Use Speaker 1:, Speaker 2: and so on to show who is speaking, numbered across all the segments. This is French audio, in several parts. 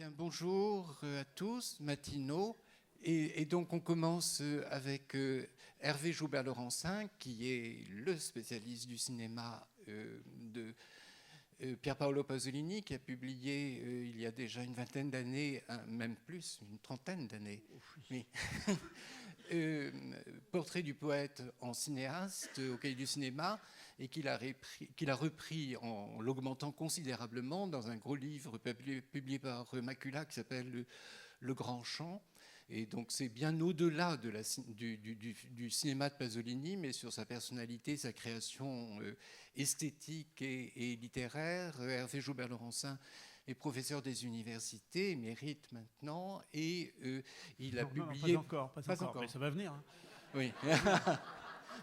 Speaker 1: Bien, bonjour à tous, matinaux. Et donc on commence avec Hervé Joubert-Laurencin, qui est le spécialiste du cinéma de Pier Paolo Pasolini, qui a publié il y a déjà une vingtaine d'années, même plus, une trentaine d'années, oui. Portrait du poète en cinéaste au Cahier du cinéma, et qu'il a repris en l'augmentant considérablement dans un gros livre publié par Macula qui s'appelle Le Grand Chant. Et donc c'est bien au-delà du cinéma de Pasolini, mais sur sa personnalité, sa création esthétique et littéraire. Hervé Joubert-Laurencin est professeur des universités, émérite maintenant, et il a publié...
Speaker 2: Non, pas encore, mais ça va venir. Hein.
Speaker 1: Oui.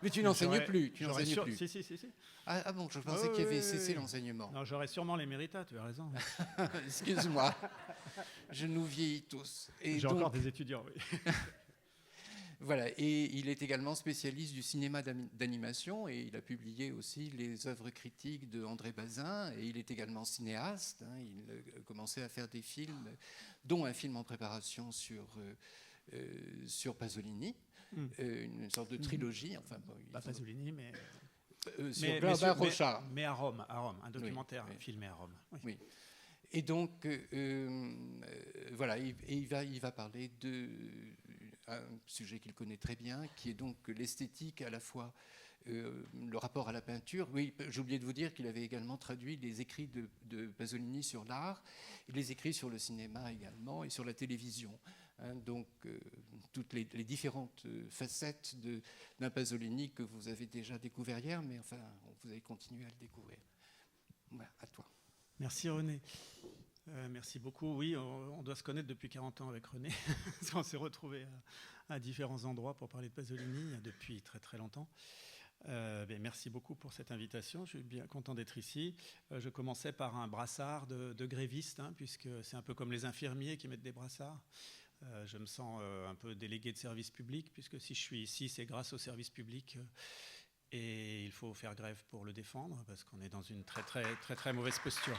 Speaker 1: Mais tu n'enseignes plus. Tu n'enseignes plus.
Speaker 2: Si.
Speaker 1: Ah bon, je pensais qu'il y avait cessé l'enseignement.
Speaker 2: Non, j'aurais sûrement l'éméritat, tu as raison.
Speaker 1: Excuse-moi, je nous vieillis tous.
Speaker 2: J'ai encore des étudiants, oui.
Speaker 1: Voilà, et il est également spécialiste du cinéma d'animation, et il a publié aussi les œuvres critiques de André Bazin, et il est également cinéaste. Hein, il a commencé à faire des films, dont un film en préparation sur Pasolini, une sorte de trilogie. Enfin, bon,
Speaker 2: pas Pasolini, mais...
Speaker 1: sur Barbarossa.
Speaker 2: Mais à Rome, un documentaire filmé à Rome.
Speaker 1: Oui. Et donc, voilà, il va parler d'un sujet qu'il connaît très bien, qui est donc l'esthétique, à la fois le rapport à la peinture. Oui, j'ai oublié de vous dire qu'il avait également traduit les écrits de Pasolini sur l'art, et les écrits sur le cinéma également, et sur la télévision. Hein, donc, toutes les différentes facettes d'un Pasolini que vous avez déjà découvert hier, mais enfin, vous allez continuer à le découvrir. Voilà, à toi.
Speaker 2: Merci René. Merci beaucoup. Oui, on doit se connaître depuis 40 ans avec René. On s'est retrouvés à différents endroits pour parler de Pasolini depuis très très longtemps. Merci beaucoup pour cette invitation. Je suis bien content d'être ici. Je commençais par un brassard de gréviste, hein, puisque c'est un peu comme les infirmiers qui mettent des brassards. Je me sens un peu délégué de service public, puisque si je suis ici, c'est grâce au service public. Et il faut faire grève pour le défendre, parce qu'on est dans une très très très très mauvaise posture.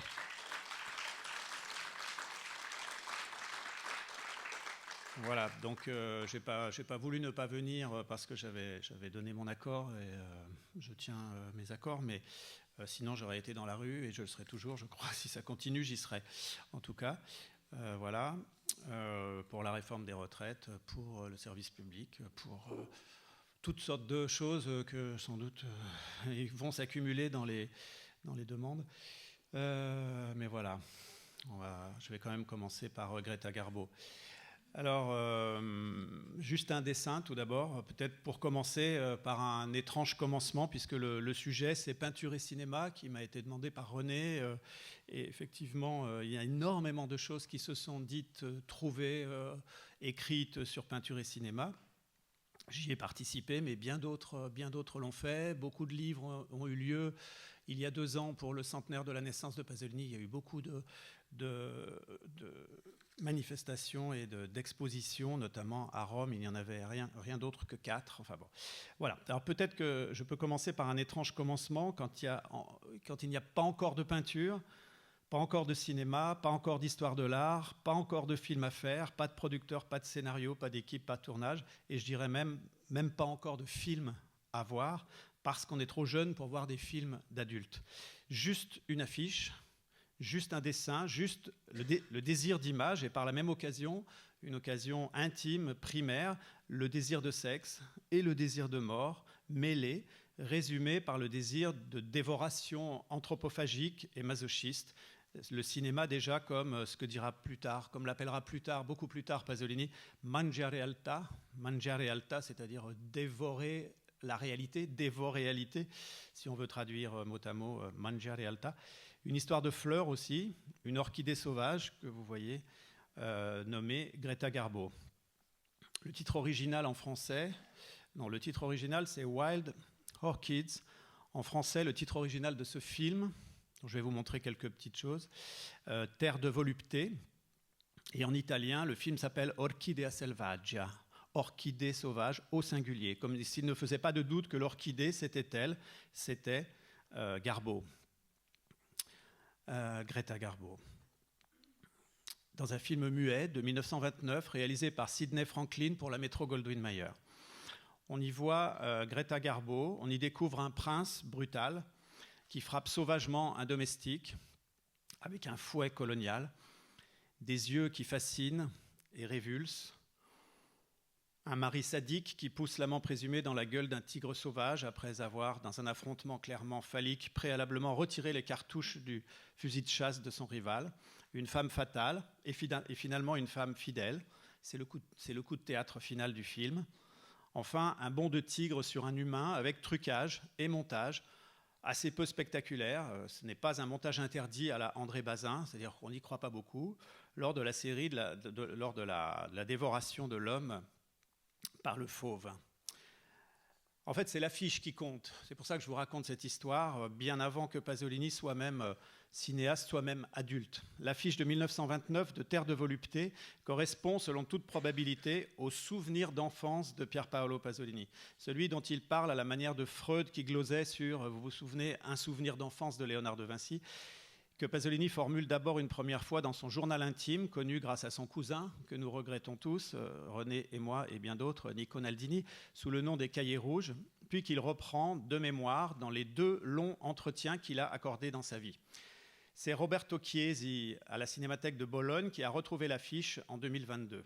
Speaker 2: Voilà, donc j'ai pas voulu ne pas venir parce que j'avais donné mon accord et je tiens mes accords, mais sinon j'aurais été dans la rue et je le serai toujours, je crois. Si ça continue, j'y serai. En tout cas, voilà, pour la réforme des retraites, pour le service public, pour toutes sortes de choses que sans doute vont s'accumuler dans les demandes. Mais voilà, je vais quand même commencer par Greta Garbo. Alors, juste un dessin tout d'abord, peut-être pour commencer par un étrange commencement, puisque le sujet c'est peinture et cinéma qui m'a été demandé par René. Et effectivement, il y a énormément de choses qui se sont dites, trouvées, écrites sur peinture et cinéma. J'y ai participé, mais bien d'autres l'ont fait. Beaucoup de livres ont eu lieu. Il y a 2 ans, pour le centenaire de la naissance de Pasolini, il y a eu beaucoup de manifestations et d'expositions, notamment à Rome. Il n'y en avait rien d'autre que 4. Enfin bon, voilà. Alors peut-être que je peux commencer par un étrange commencement quand il n'y a pas encore de peinture, pas encore de cinéma, pas encore d'histoire de l'art, pas encore de film à faire, pas de producteur, pas de scénario, pas d'équipe, pas de tournage, et je dirais même pas encore de film à voir, parce qu'on est trop jeune pour voir des films d'adultes. Juste une affiche, juste un dessin, juste le désir d'image, et par la même occasion, une occasion intime, primaire, le désir de sexe et le désir de mort, mêlés, résumés par le désir de dévoration anthropophagique et masochiste. Le cinéma déjà comme ce que dira plus tard, comme l'appellera plus tard, beaucoup plus tard Pasolini, mangiare alta, c'est-à-dire dévorer la réalité, dévoréalité, si on veut traduire mot à mot mangiare alta. Une histoire de fleurs aussi, une orchidée sauvage que vous voyez, nommée Greta Garbo. Le titre original en français, le titre original c'est Wild Orchids. En français, le titre original de ce film, dont je vais vous montrer quelques petites choses, Terre de volupté. Et en italien, le film s'appelle Orchidea selvaggia, orchidée sauvage au singulier, comme s'il ne faisait pas de doute que l'orchidée, c'était elle, c'était Garbo. Greta Garbo. dans un film muet de 1929 réalisé par Sidney Franklin pour la Metro-Goldwyn-Mayer. On y voit Greta Garbo, on y découvre un prince brutal qui frappe sauvagement un domestique avec un fouet colonial, des yeux qui fascinent et révulsent, un mari sadique qui pousse l'amant présumé dans la gueule d'un tigre sauvage après avoir, dans un affrontement clairement phallique, préalablement retiré les cartouches du fusil de chasse de son rival, une femme fatale et finalement une femme fidèle. C'est le coup de théâtre final du film. Enfin, un bond de tigre sur un humain avec trucage et montage assez peu spectaculaire. Ce n'est pas un montage interdit à la André Bazin, c'est-à-dire qu'on n'y croit pas beaucoup, lors de la série, lors de la dévoration de l'homme par le fauve. En fait, c'est l'affiche qui compte. C'est pour ça que je vous raconte cette histoire, bien avant que Pasolini soit même cinéaste, soit même adulte. L'affiche de 1929 de Terre de volupté correspond, selon toute probabilité, au souvenir d'enfance de Pier Paolo Pasolini. Celui dont il parle à la manière de Freud qui glosait sur, vous vous souvenez, un souvenir d'enfance de Léonard de Vinci, que Pasolini formule d'abord une première fois dans son journal intime, connu grâce à son cousin, que nous regrettons tous, René et moi et bien d'autres, Nico Naldini, sous le nom des Cahiers rouges, puis qu'il reprend de mémoire dans les 2 longs entretiens qu'il a accordés dans sa vie. C'est Roberto Chiesi, à la Cinémathèque de Bologne, qui a retrouvé l'affiche en 2022.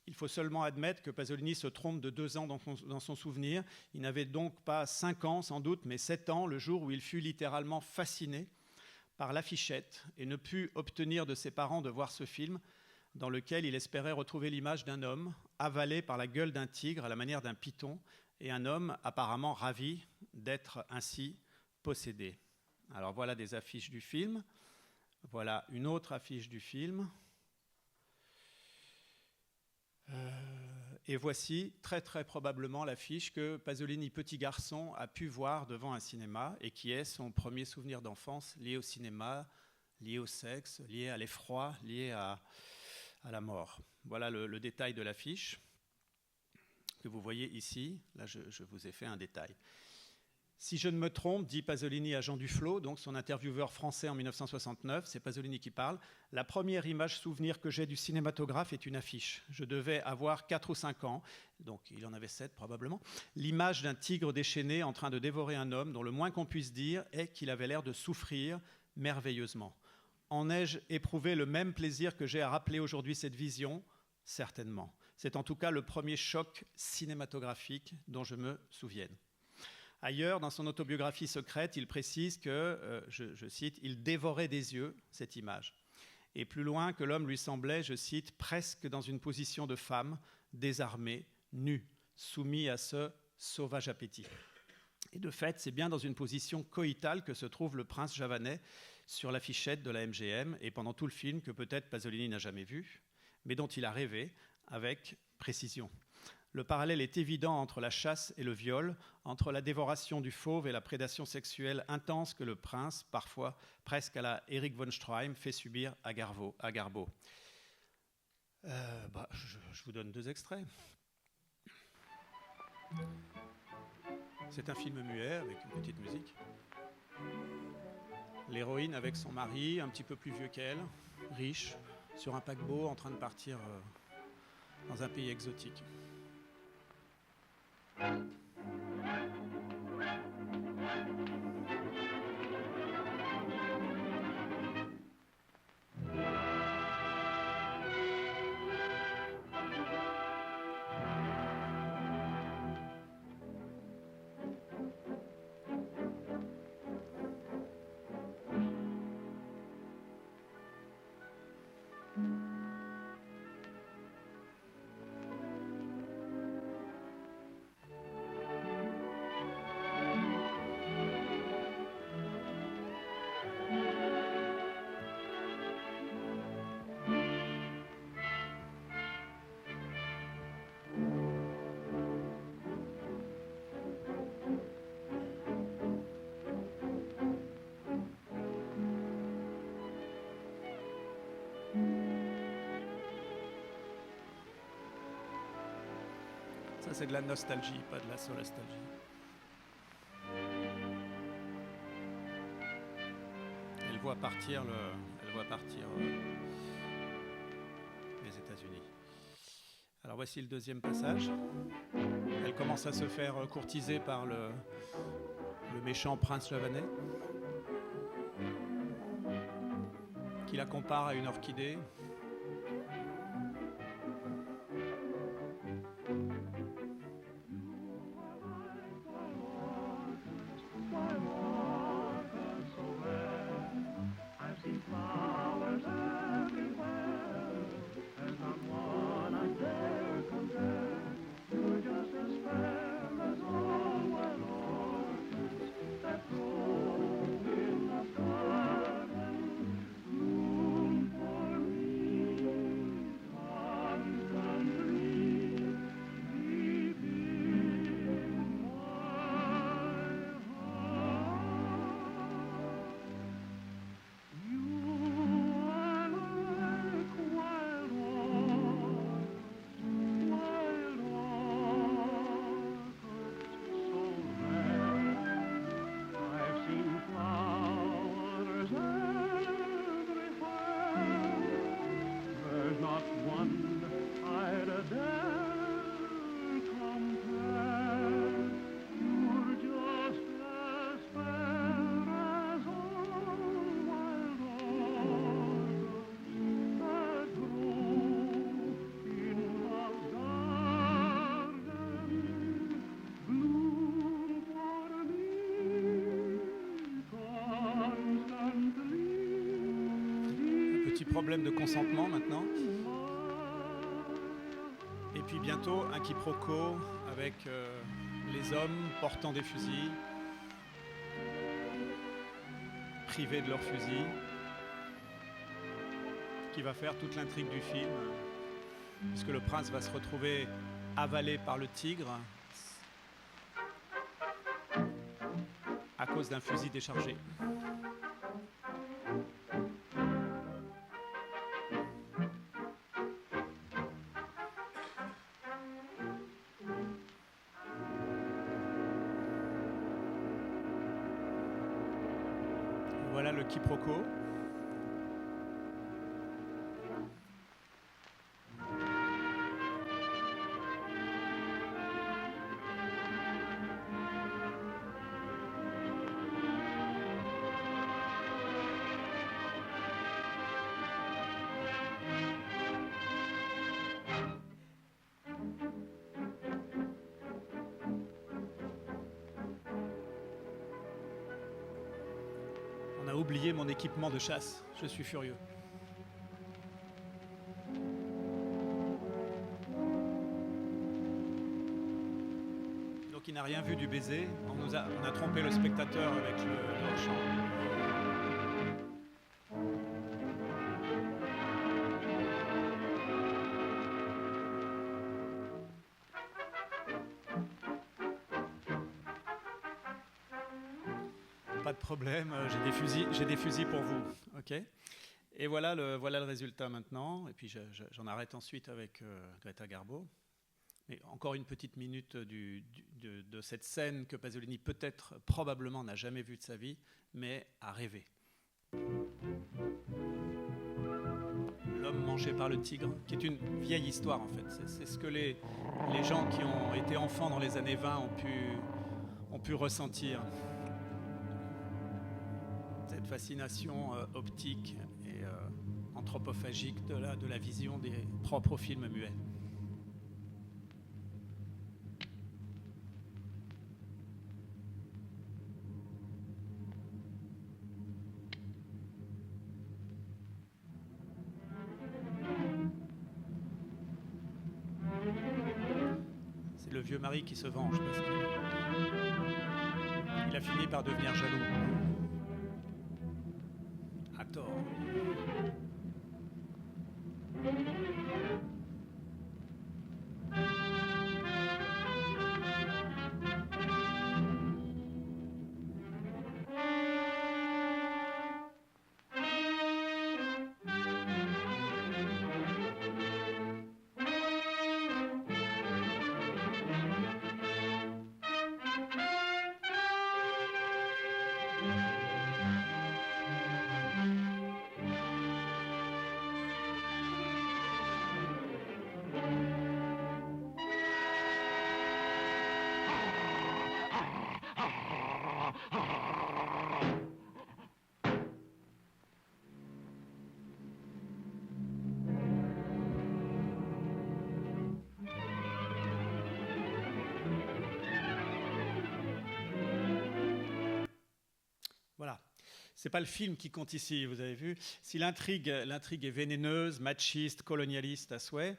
Speaker 2: Il faut seulement admettre que Pasolini se trompe de 2 ans dans son souvenir. Il n'avait donc pas 5 ans sans doute, mais 7 ans, le jour où il fut littéralement fasciné par l'affichette et ne put obtenir de ses parents de voir ce film dans lequel il espérait retrouver l'image d'un homme avalé par la gueule d'un tigre à la manière d'un python et un homme apparemment ravi d'être ainsi possédé. Alors voilà des affiches du film. Voilà une autre affiche du film. Et voici très très probablement l'affiche que Pasolini, petit garçon, a pu voir devant un cinéma et qui est son premier souvenir d'enfance lié au cinéma, lié au sexe, lié à l'effroi, lié à la mort. Voilà le détail de l'affiche que vous voyez ici. Là, je vous ai fait un détail. Si je ne me trompe, dit Pasolini à Jean Duflos, donc son intervieweur français en 1969, c'est Pasolini qui parle, la première image souvenir que j'ai du cinématographe est une affiche. Je devais avoir 4 ou 5 ans, donc il en avait 7 probablement. L'image d'un tigre déchaîné en train de dévorer un homme dont le moins qu'on puisse dire est qu'il avait l'air de souffrir merveilleusement. En ai-je éprouvé le même plaisir que j'ai à rappeler aujourd'hui cette vision ? Certainement. C'est en tout cas le premier choc cinématographique dont je me souvienne. Ailleurs, dans son autobiographie secrète, il précise que, je cite, « il dévorait des yeux cette image ». Et plus loin, que l'homme lui semblait, je cite, « presque dans une position de femme, désarmée, nue, soumis à ce sauvage appétit ». Et de fait, c'est bien dans une position coïtale que se trouve le prince javanais sur l'affichette de la MGM, et pendant tout le film que peut-être Pasolini n'a jamais vu, mais dont il a rêvé avec précision. Le parallèle est évident entre la chasse et le viol, entre la dévoration du fauve et la prédation sexuelle intense que le prince, parfois presque à la Erich von Stroheim, fait subir à Garbo. Je vous donne 2 extraits. C'est un film muet avec une petite musique. L'héroïne avec son mari, un petit peu plus vieux qu'elle, riche, sur un paquebot en train de partir dans un pays exotique. Ça, c'est de la nostalgie, pas de la solastalgie. Elle voit partir Alors voici le deuxième passage. Elle commence à se faire courtiser par le méchant prince javanais, qui la compare à une orchidée. Problème de consentement maintenant. Et puis bientôt un quiproquo avec les hommes portant des fusils, privés de leurs fusils, qui va faire toute l'intrigue du film, puisque le prince va se retrouver avalé par le tigre à cause d'un fusil déchargé. Voilà le quiproquo. On a oublié mon équipement de chasse. Je suis furieux. Donc il n'a rien vu du baiser. On a trompé le spectateur avec le chant. Pas de problème, j'ai des fusils pour vous. Ok. Et voilà le résultat maintenant. Et puis j'en arrête ensuite avec Greta Garbo. Mais encore une petite minute de cette scène que Pasolini peut-être, probablement n'a jamais vue de sa vie, mais a rêvé. L'homme mangé par le tigre, qui est une vieille histoire en fait. C'est ce que les gens qui ont été enfants dans les années 20 ont pu ressentir. Cette fascination optique et anthropophagique de la vision des propres films muets. C'est le vieux mari qui se venge parce qu'il a fini par devenir jaloux. À tort. c'est pas le film qui compte ici, vous avez vu. Si l'intrigue est vénéneuse, machiste, colonialiste à souhait,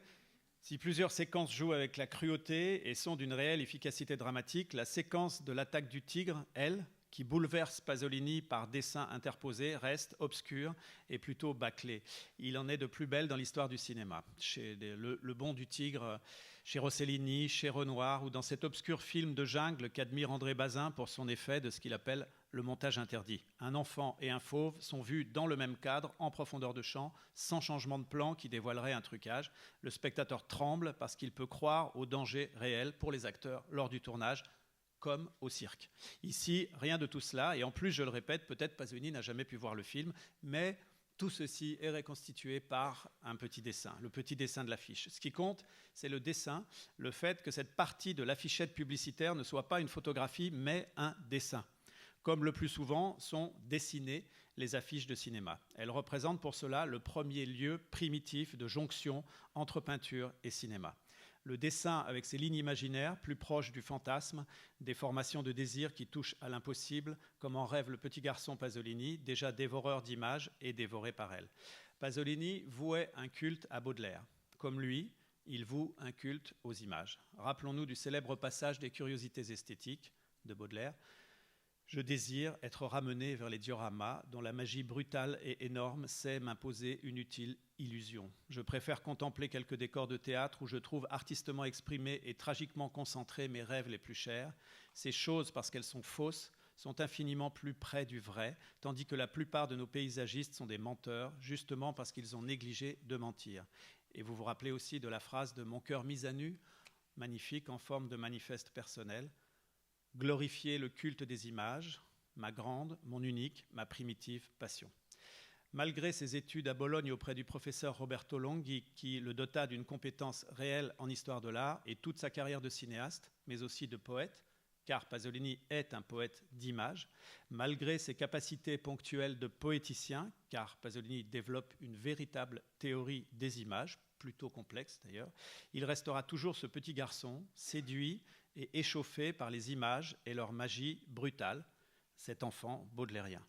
Speaker 2: si plusieurs séquences jouent avec la cruauté et sont d'une réelle efficacité dramatique, la séquence de l'attaque du tigre, elle, qui bouleverse Pasolini par dessins interposés, reste obscur et plutôt bâclé. Il en est de plus belle dans l'histoire du cinéma. Chez le Bond du tigre, chez Rossellini, chez Renoir, ou dans cet obscur film de jungle qu'admire André Bazin pour son effet de ce qu'il appelle le montage interdit. Un enfant et un fauve sont vus dans le même cadre, en profondeur de champ, sans changement de plan qui dévoilerait un trucage. Le spectateur tremble parce qu'il peut croire au danger réel pour les acteurs lors du tournage, comme au cirque. Ici, rien de tout cela, et en plus, je le répète, peut-être Pasolini n'a jamais pu voir le film, mais tout ceci est reconstitué par un petit dessin, le petit dessin de l'affiche. Ce qui compte, c'est le dessin, le fait que cette partie de l'affichette publicitaire ne soit pas une photographie, mais un dessin. Comme le plus souvent sont dessinées les affiches de cinéma. Elles représentent pour cela le premier lieu primitif de jonction entre peinture et cinéma. Le dessin avec ses lignes imaginaires, plus proches du fantasme, des formations de désir qui touchent à l'impossible, comme en rêve le petit garçon Pasolini, déjà dévoreur d'images et dévoré par elle. Pasolini vouait un culte à Baudelaire. Comme lui, il voue un culte aux images. Rappelons-nous du célèbre passage des Curiosités esthétiques de Baudelaire. Je désire être ramené vers les dioramas dont la magie brutale et énorme sait m'imposer une utile illusion. Je préfère contempler quelques décors de théâtre où je trouve artistement exprimés et tragiquement concentrés mes rêves les plus chers. Ces choses, parce qu'elles sont fausses, sont infiniment plus près du vrai, tandis que la plupart de nos paysagistes sont des menteurs, justement parce qu'ils ont négligé de mentir. Et vous vous rappelez aussi de la phrase de « Mon cœur mis à nu », magnifique en forme de manifeste personnel. Glorifier le culte des images, ma grande, mon unique, ma primitive passion. Malgré ses études à Bologne auprès du professeur Roberto Longhi, qui le dota d'une compétence réelle en histoire de l'art, et toute sa carrière de cinéaste, mais aussi de poète, car Pasolini est un poète d'image, malgré ses capacités ponctuelles de poéticien, car Pasolini développe une véritable théorie des images, plutôt complexe d'ailleurs, il restera toujours ce petit garçon, séduit et échauffé par les images et leur magie brutale, cet enfant baudelairien.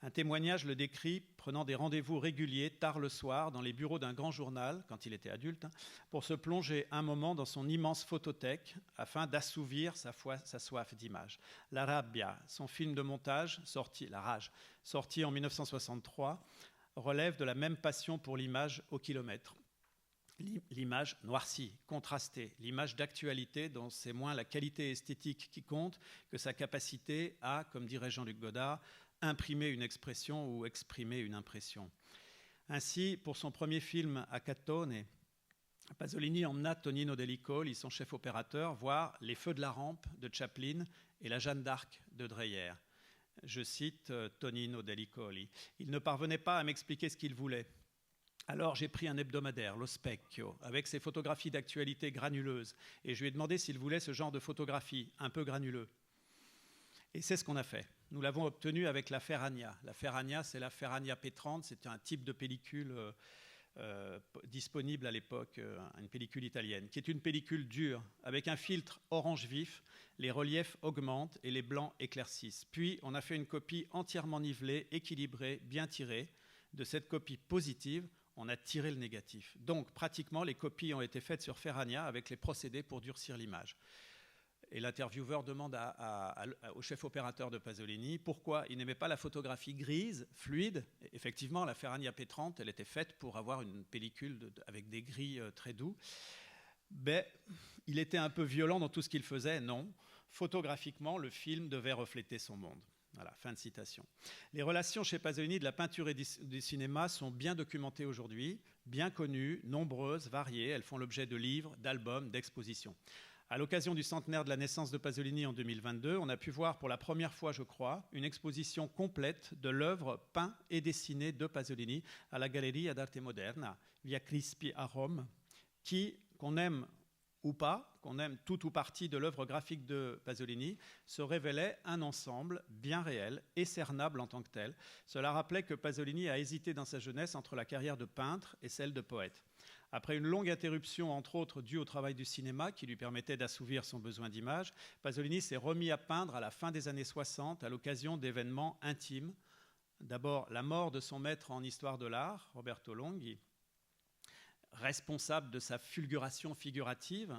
Speaker 2: Un témoignage le décrit prenant des rendez-vous réguliers tard le soir dans les bureaux d'un grand journal, quand il était adulte, pour se plonger un moment dans son immense photothèque afin d'assouvir sa soif d'images. La Rabbia, son film de montage, La Rage, sorti en 1963, relève de la même passion pour l'image au kilomètre. L'image noircie, contrastée, l'image d'actualité dont c'est moins la qualité esthétique qui compte que sa capacité à, comme dirait Jean-Luc Godard, imprimer une expression ou exprimer une impression. Ainsi, pour son premier film A Cattone, Pasolini emmena Tonino Dellicoli, son chef opérateur, voir Les Feux de la Rampe de Chaplin et La Jeanne d'Arc de Dreyer. Je cite Tonino Dellicoli. Il ne parvenait pas à m'expliquer ce qu'il voulait. Alors j'ai pris un hebdomadaire, Lo Specchio, avec ses photographies d'actualité granuleuses, et je lui ai demandé s'il voulait ce genre de photographie, un peu granuleux. Et c'est ce qu'on a fait. Nous l'avons obtenu avec la Ferragna. La Ferragna, c'est la Ferragna P30, c'est un type de pellicule disponible à l'époque, une pellicule italienne, qui est une pellicule dure, avec un filtre orange vif, les reliefs augmentent et les blancs éclaircissent. Puis on a fait une copie entièrement nivelée, équilibrée, bien tirée. De cette copie positive, on a tiré le négatif. Donc, pratiquement, les copies ont été faites sur Ferragna avec les procédés pour durcir l'image. Et l'intervieweur demande au chef opérateur de Pasolini pourquoi il n'aimait pas la photographie grise, fluide. Et effectivement, la Ferragna P30, elle était faite pour avoir une pellicule avec des gris très doux. Mais il était un peu violent dans tout ce qu'il faisait. Non, photographiquement, le film devait refléter son monde. Voilà, fin de citation. Les relations chez Pasolini de la peinture et du cinéma sont bien documentées aujourd'hui, bien connues, nombreuses, variées. Elles font l'objet de livres, d'albums, d'expositions. À l'occasion du centenaire de la naissance de Pasolini en 2022, on a pu voir pour la première fois, je crois, une exposition complète de l'œuvre peinte et dessinée de Pasolini à la Galleria d'Arte Moderna, Via Crispi à Rome, qu'on aime ou pas, qu'on aime tout ou partie de l'œuvre graphique de Pasolini, se révélait un ensemble bien réel et cernable en tant que tel. Cela rappelait que Pasolini a hésité dans sa jeunesse entre la carrière de peintre et celle de poète. Après une longue interruption, entre autres due au travail du cinéma qui lui permettait d'assouvir son besoin d'image, Pasolini s'est remis à peindre à la fin des années 60 à l'occasion d'événements intimes, D'abord, la mort de son maître en histoire de l'art, Roberto Longhi, responsable de sa fulguration figurative,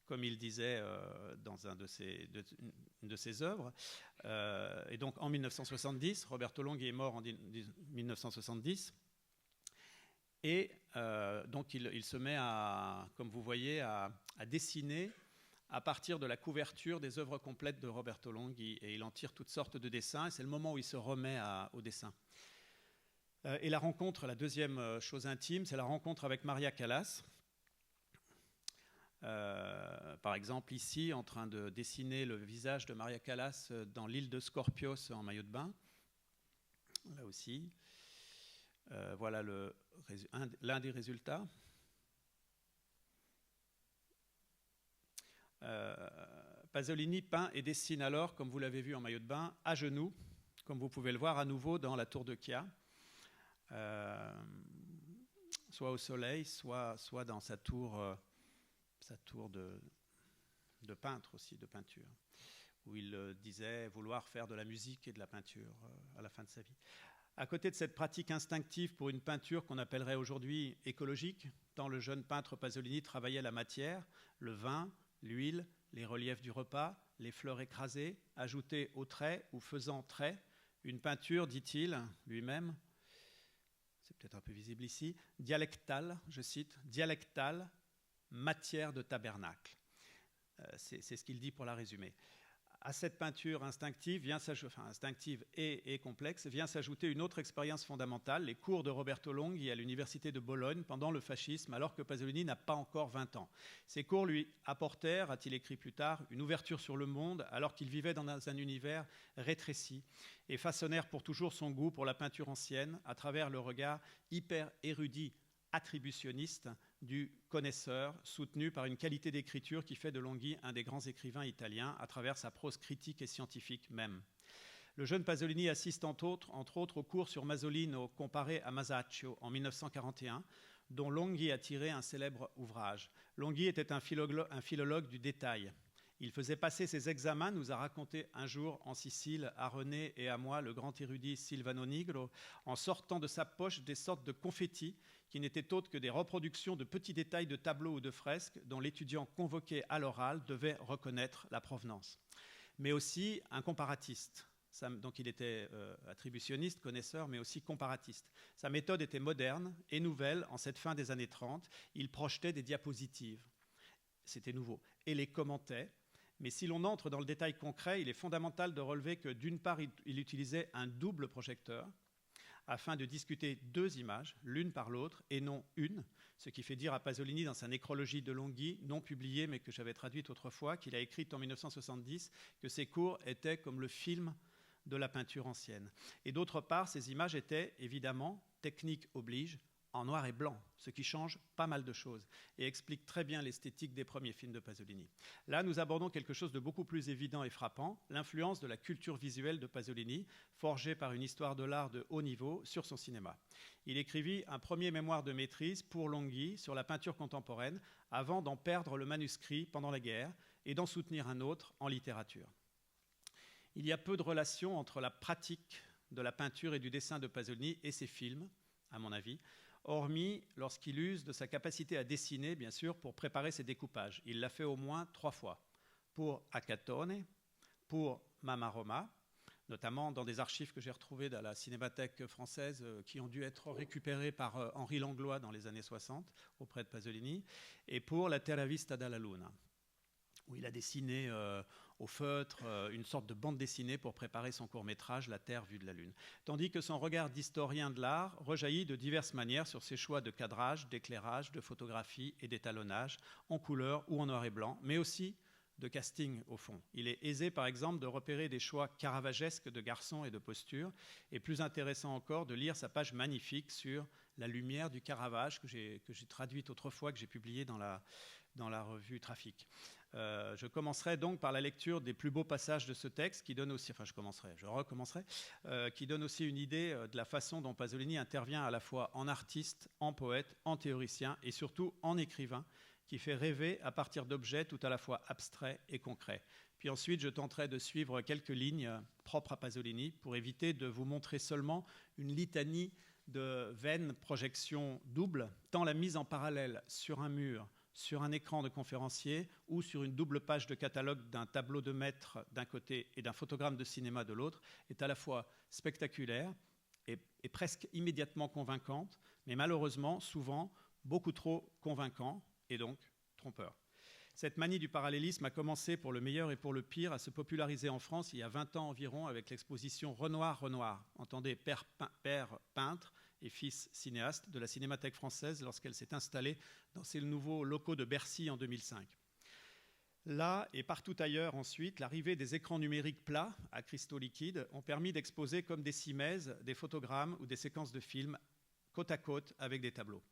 Speaker 2: comme il disait dans une de ses œuvres. Et donc en 1970, Roberto Longhi est mort en 1970. Et donc il se met comme vous voyez, à dessiner à partir de la couverture des œuvres complètes de Roberto Longhi, et il en tire toutes sortes de dessins, et c'est le moment où il se remet au dessin. Et la rencontre, la deuxième chose intime, c'est la rencontre avec Maria Callas. Par exemple, ici, en train de dessiner le visage de Maria Callas dans l'île de Scorpios en maillot de bain. Là aussi. Voilà l'un des résultats. Pasolini peint et dessine alors, comme vous l'avez vu en maillot de bain, à genoux, comme vous pouvez le voir à nouveau dans la tour de Chia, soit au soleil, soit dans sa tour de peintre aussi, de peinture, où il disait vouloir faire de la musique et de la peinture à la fin de sa vie. À côté de cette pratique instinctive pour une peinture qu'on appellerait aujourd'hui écologique, tant le jeune peintre Pasolini travaillait la matière, le vin, l'huile, les reliefs du repas, les fleurs écrasées, ajoutées aux traits ou faisant trait, une peinture, dit-il lui-même, c'est peut-être un peu visible ici, dialectale, je cite, dialectale, matière de tabernacle. C'est ce qu'il dit pour la résumer. À cette peinture instinctive, instinctive et complexe, vient s'ajouter une autre expérience fondamentale, les cours de Roberto Longhi à l'université de Bologne pendant le fascisme, alors que Pasolini n'a pas encore 20 ans. Ces cours lui apportèrent, a-t-il écrit plus tard, une ouverture sur le monde, alors qu'il vivait dans un univers rétréci, et façonnèrent pour toujours son goût pour la peinture ancienne, à travers le regard hyper érudit, attributionniste du connaisseur, soutenu par une qualité d'écriture qui fait de Longhi un des grands écrivains italiens à travers sa prose critique et scientifique même. Le jeune Pasolini assiste entre autres au cours sur Masolino comparé à Masaccio en 1941, dont Longhi a tiré un célèbre ouvrage. Longhi était un philologue du détail. Il faisait passer ses examens, nous a raconté un jour en Sicile à René et à moi le grand érudit Silvano Nigro, en sortant de sa poche des sortes de confettis qui n'étaient autres que des reproductions de petits détails de tableaux ou de fresques dont l'étudiant convoqué à l'oral devait reconnaître la provenance. Mais aussi un comparatiste. Donc il était attributionniste, connaisseur, mais aussi comparatiste. Sa méthode était moderne et nouvelle en cette fin des années 30. Il projetait des diapositives. C'était nouveau. Et les commentait. Mais si l'on entre dans le détail concret, il est fondamental de relever que d'une part, il utilisait un double projecteur afin de discuter deux images, l'une par l'autre, et non une, ce qui fait dire à Pasolini dans sa nécrologie de Longhi, non publiée mais que j'avais traduite autrefois, qu'il a écrite en 1970, que ses cours étaient comme le film de la peinture ancienne. Et d'autre part, ces images étaient, évidemment, technique oblige, en noir et blanc, ce qui change pas mal de choses et explique très bien l'esthétique des premiers films de Pasolini. Là, nous abordons quelque chose de beaucoup plus évident et frappant, l'influence de la culture visuelle de Pasolini, forgée par une histoire de l'art de haut niveau sur son cinéma. Il écrivit un premier mémoire de maîtrise pour Longhi sur la peinture contemporaine avant d'en perdre le manuscrit pendant la guerre et d'en soutenir un autre en littérature. Il y a peu de relation entre la pratique de la peinture et du dessin de Pasolini et ses films, à mon avis, hormis lorsqu'il use de sa capacité à dessiner, bien sûr, pour préparer ses découpages. Il l'a fait au moins 3 fois. Pour Acatone, pour Mama Roma, notamment dans des archives que j'ai retrouvées dans la Cinémathèque française qui ont dû être récupérées par Henri Langlois dans les années 60 auprès de Pasolini, et pour La Terra Vista dalla Luna, où il a dessiné au feutre une sorte de bande dessinée pour préparer son court-métrage La Terre vue de la Lune. Tandis que son regard d'historien de l'art rejaillit de diverses manières sur ses choix de cadrage, d'éclairage, de photographie et d'étalonnage, en couleur ou en noir et blanc, mais aussi de casting au fond. Il est aisé par exemple de repérer des choix caravagesques de garçons et de postures, et plus intéressant encore de lire sa page magnifique sur la lumière du Caravage que j'ai traduite autrefois, que j'ai publiée dans la revue Trafic. Je commencerai donc par la lecture des plus beaux passages de ce texte qui donne aussi, qui donne aussi une idée de la façon dont Pasolini intervient à la fois en artiste, en poète, en théoricien et surtout en écrivain qui fait rêver à partir d'objets tout à la fois abstraits et concrets. Puis ensuite, je tenterai de suivre quelques lignes propres à Pasolini pour éviter de vous montrer seulement une litanie de vaines projections doubles, tant la mise en parallèle sur un mur, sur un écran de conférencier ou sur une double page de catalogue d'un tableau de maître d'un côté et d'un photogramme de cinéma de l'autre est à la fois spectaculaire et presque immédiatement convaincante, mais malheureusement souvent beaucoup trop convaincant et donc trompeur. Cette manie du parallélisme a commencé pour le meilleur et pour le pire à se populariser en France il y a 20 ans environ avec l'exposition Renoir, entendez père peintre et fils cinéaste de la Cinémathèque française lorsqu'elle s'est installée dans ses nouveaux locaux de Bercy en 2005. Là et partout ailleurs ensuite, l'arrivée des écrans numériques plats à cristaux liquides ont permis d'exposer comme des simèses des photogrammes ou des séquences de films côte à côte avec des tableaux.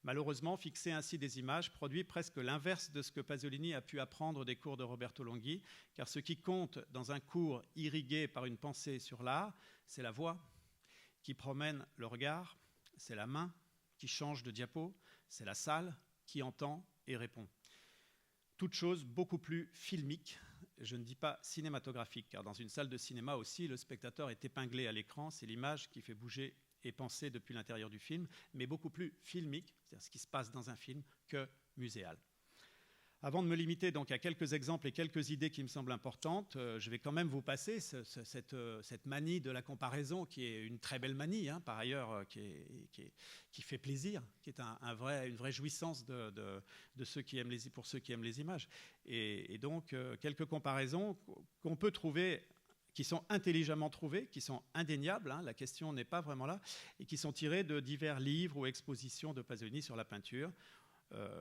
Speaker 2: Malheureusement, fixer ainsi des images produit presque l'inverse de ce que Pasolini a pu apprendre des cours de Roberto Longhi, car ce qui compte dans un cours irrigué par une pensée sur l'art, c'est la voix qui promène le regard, c'est la main qui change de diapo, c'est la salle qui entend et répond. Toute chose beaucoup plus filmique, je ne dis pas cinématographique, car dans une salle de cinéma aussi, le spectateur est épinglé à l'écran, c'est l'image qui fait bouger et penser depuis l'intérieur du film, mais beaucoup plus filmique, c'est-à-dire ce qui se passe dans un film, que muséal. Avant de me limiter donc à quelques exemples et quelques idées qui me semblent importantes, je vais quand même vous passer cette manie de la comparaison, qui est une très belle manie, hein, par ailleurs, qui fait plaisir, qui est une vraie jouissance pour ceux qui aiment les images. Et donc, quelques comparaisons qu'on peut trouver, qui sont intelligemment trouvées, qui sont indéniables, hein, la question n'est pas vraiment là, et qui sont tirées de divers livres ou expositions de Pasolini sur la peinture,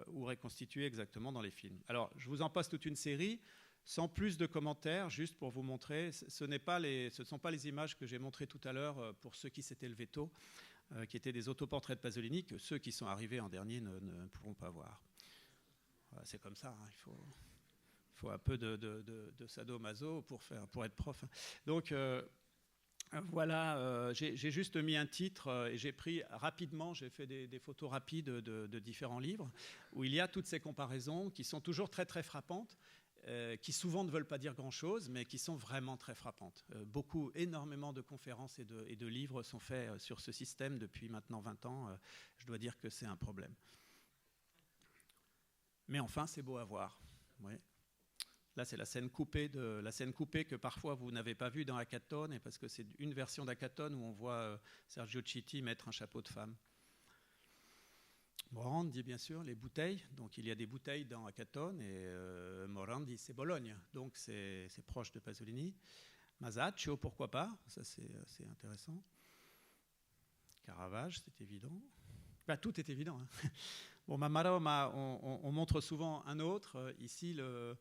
Speaker 2: ou reconstituées exactement dans les films. Alors, je vous en passe toute une série, sans plus de commentaires, juste pour vous montrer. Ce ne sont pas les images que j'ai montrées tout à l'heure pour ceux qui s'étaient levés tôt, qui étaient des autoportraits de Pasolini, que ceux qui sont arrivés en dernier ne pourront pas voir. Voilà, c'est comme ça, hein, il faut un peu de sadomaso pour être prof. Donc, voilà, j'ai juste mis un titre et j'ai pris rapidement, j'ai fait des photos rapides de différents livres où il y a toutes ces comparaisons qui sont toujours très très frappantes, qui souvent ne veulent pas dire grand-chose, mais qui sont vraiment très frappantes. Énormément de conférences et de livres sont faits sur ce système depuis maintenant 20 ans. Je dois dire que c'est un problème. Mais enfin, c'est beau à voir. Oui. Là, c'est la scène coupée que parfois vous n'avez pas vue dans Acatone, parce que c'est une version d'Acatone où on voit Sergio Citti mettre un chapeau de femme. Morandi, bien sûr, les bouteilles. Donc, il y a des bouteilles dans Acatone, et Morandi, c'est Bologne. Donc, c'est proche de Pasolini. Masaccio, pourquoi pas? Ça, c'est intéressant. Caravage, c'est évident. Bah, tout est évident. Hein. Bon, Maroma, on montre souvent un autre. Ici, le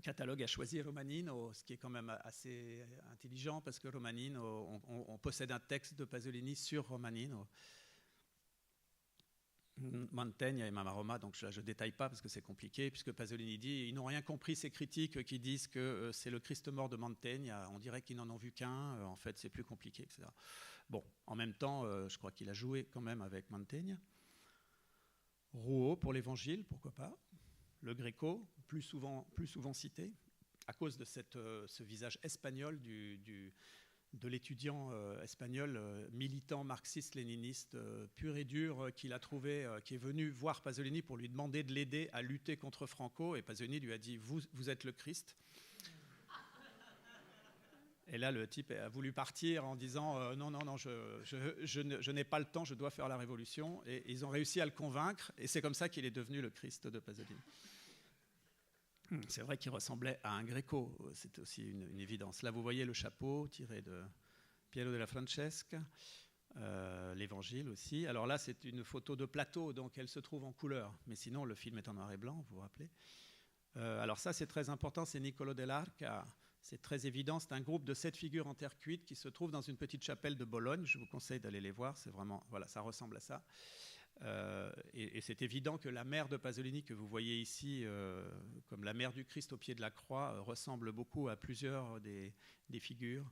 Speaker 2: catalogue a choisi Romanino, ce qui est quand même assez intelligent parce que Romanino, on possède un texte de Pasolini sur Romanino. Mantegna et Maroma, donc je ne détaille pas parce que c'est compliqué, puisque Pasolini dit ils n'ont rien compris, ces critiques qui disent que c'est le Christ mort de Mantegna, on dirait qu'ils n'en ont vu qu'un, en fait c'est plus compliqué, etc. Bon, en même temps, je crois qu'il a joué quand même avec Mantegna. Rouault pour l'Évangile, pourquoi pas. Le Greco, plus souvent cité, à cause de ce visage espagnol de l'étudiant espagnol militant marxiste-léniniste pur et dur qu'il a trouvé, qui est venu voir Pasolini pour lui demander de l'aider à lutter contre Franco, et Pasolini lui a dit vous êtes le Christ. Et là, le type a voulu partir en disant non, je n'ai pas le temps, je dois faire la révolution. Et ils ont réussi à le convaincre, et c'est comme ça qu'il est devenu le Christ de Pasolini. C'est vrai qu'il ressemblait à un Greco, c'est aussi une évidence. Là, vous voyez le chapeau tiré de Piero della Francesca, l'Évangile aussi. Alors là, c'est une photo de plateau, donc elle se trouve en couleur. Mais sinon, le film est en noir et blanc, vous vous rappelez. Alors ça, c'est très important, c'est Niccolò dell'Arca. C'est très évident, c'est un groupe de 7 figures en terre cuite qui se trouve dans une petite chapelle de Bologne. Je vous conseille d'aller les voir, c'est vraiment, voilà, ça ressemble à ça. Et c'est évident que la mère de Pasolini que vous voyez ici, comme la mère du Christ au pied de la croix, ressemble beaucoup à plusieurs des figures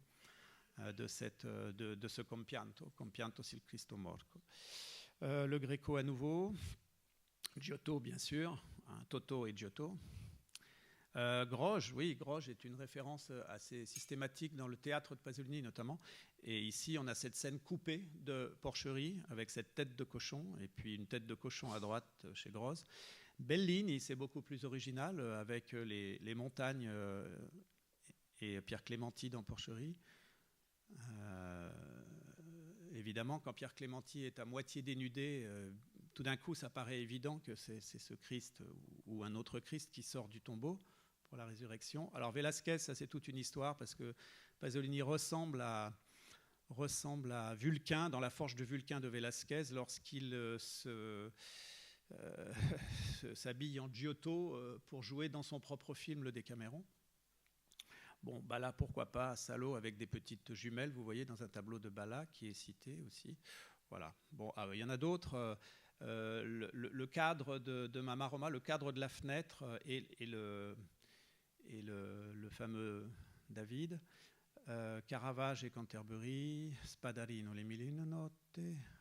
Speaker 2: de ce Compianto sil Cristo morto. Le Greco à nouveau. Giotto, bien sûr, Toto et Giotto. Grosz, oui, Grosz est une référence assez systématique dans le théâtre de Pasolini notamment. Et ici, on a cette scène coupée de Porcherie avec cette tête de cochon et puis une tête de cochon à droite chez Grosz. Bellini, c'est beaucoup plus original avec les montagnes et Pierre Clémenti dans Porcherie. Évidemment, quand Pierre Clémenti est à moitié dénudé, tout d'un coup, ça paraît évident que c'est ce Christ ou un autre Christ qui sort du tombeau pour la résurrection. Alors Velázquez, ça c'est toute une histoire parce que Pasolini ressemble à Vulcain, dans la Forge de Vulcain de Velázquez, lorsqu'il s'habille en Giotto pour jouer dans son propre film Le Décaméron. Bon, Bala, pourquoi pas, Salo avec des petites jumelles, vous voyez, dans un tableau de Bala qui est cité aussi. Voilà. Bon, il y en a d'autres. Le cadre de Mamma Roma, le cadre de la fenêtre et le fameux David. Caravage et Canterbury, Spadarino, les mille et une notte,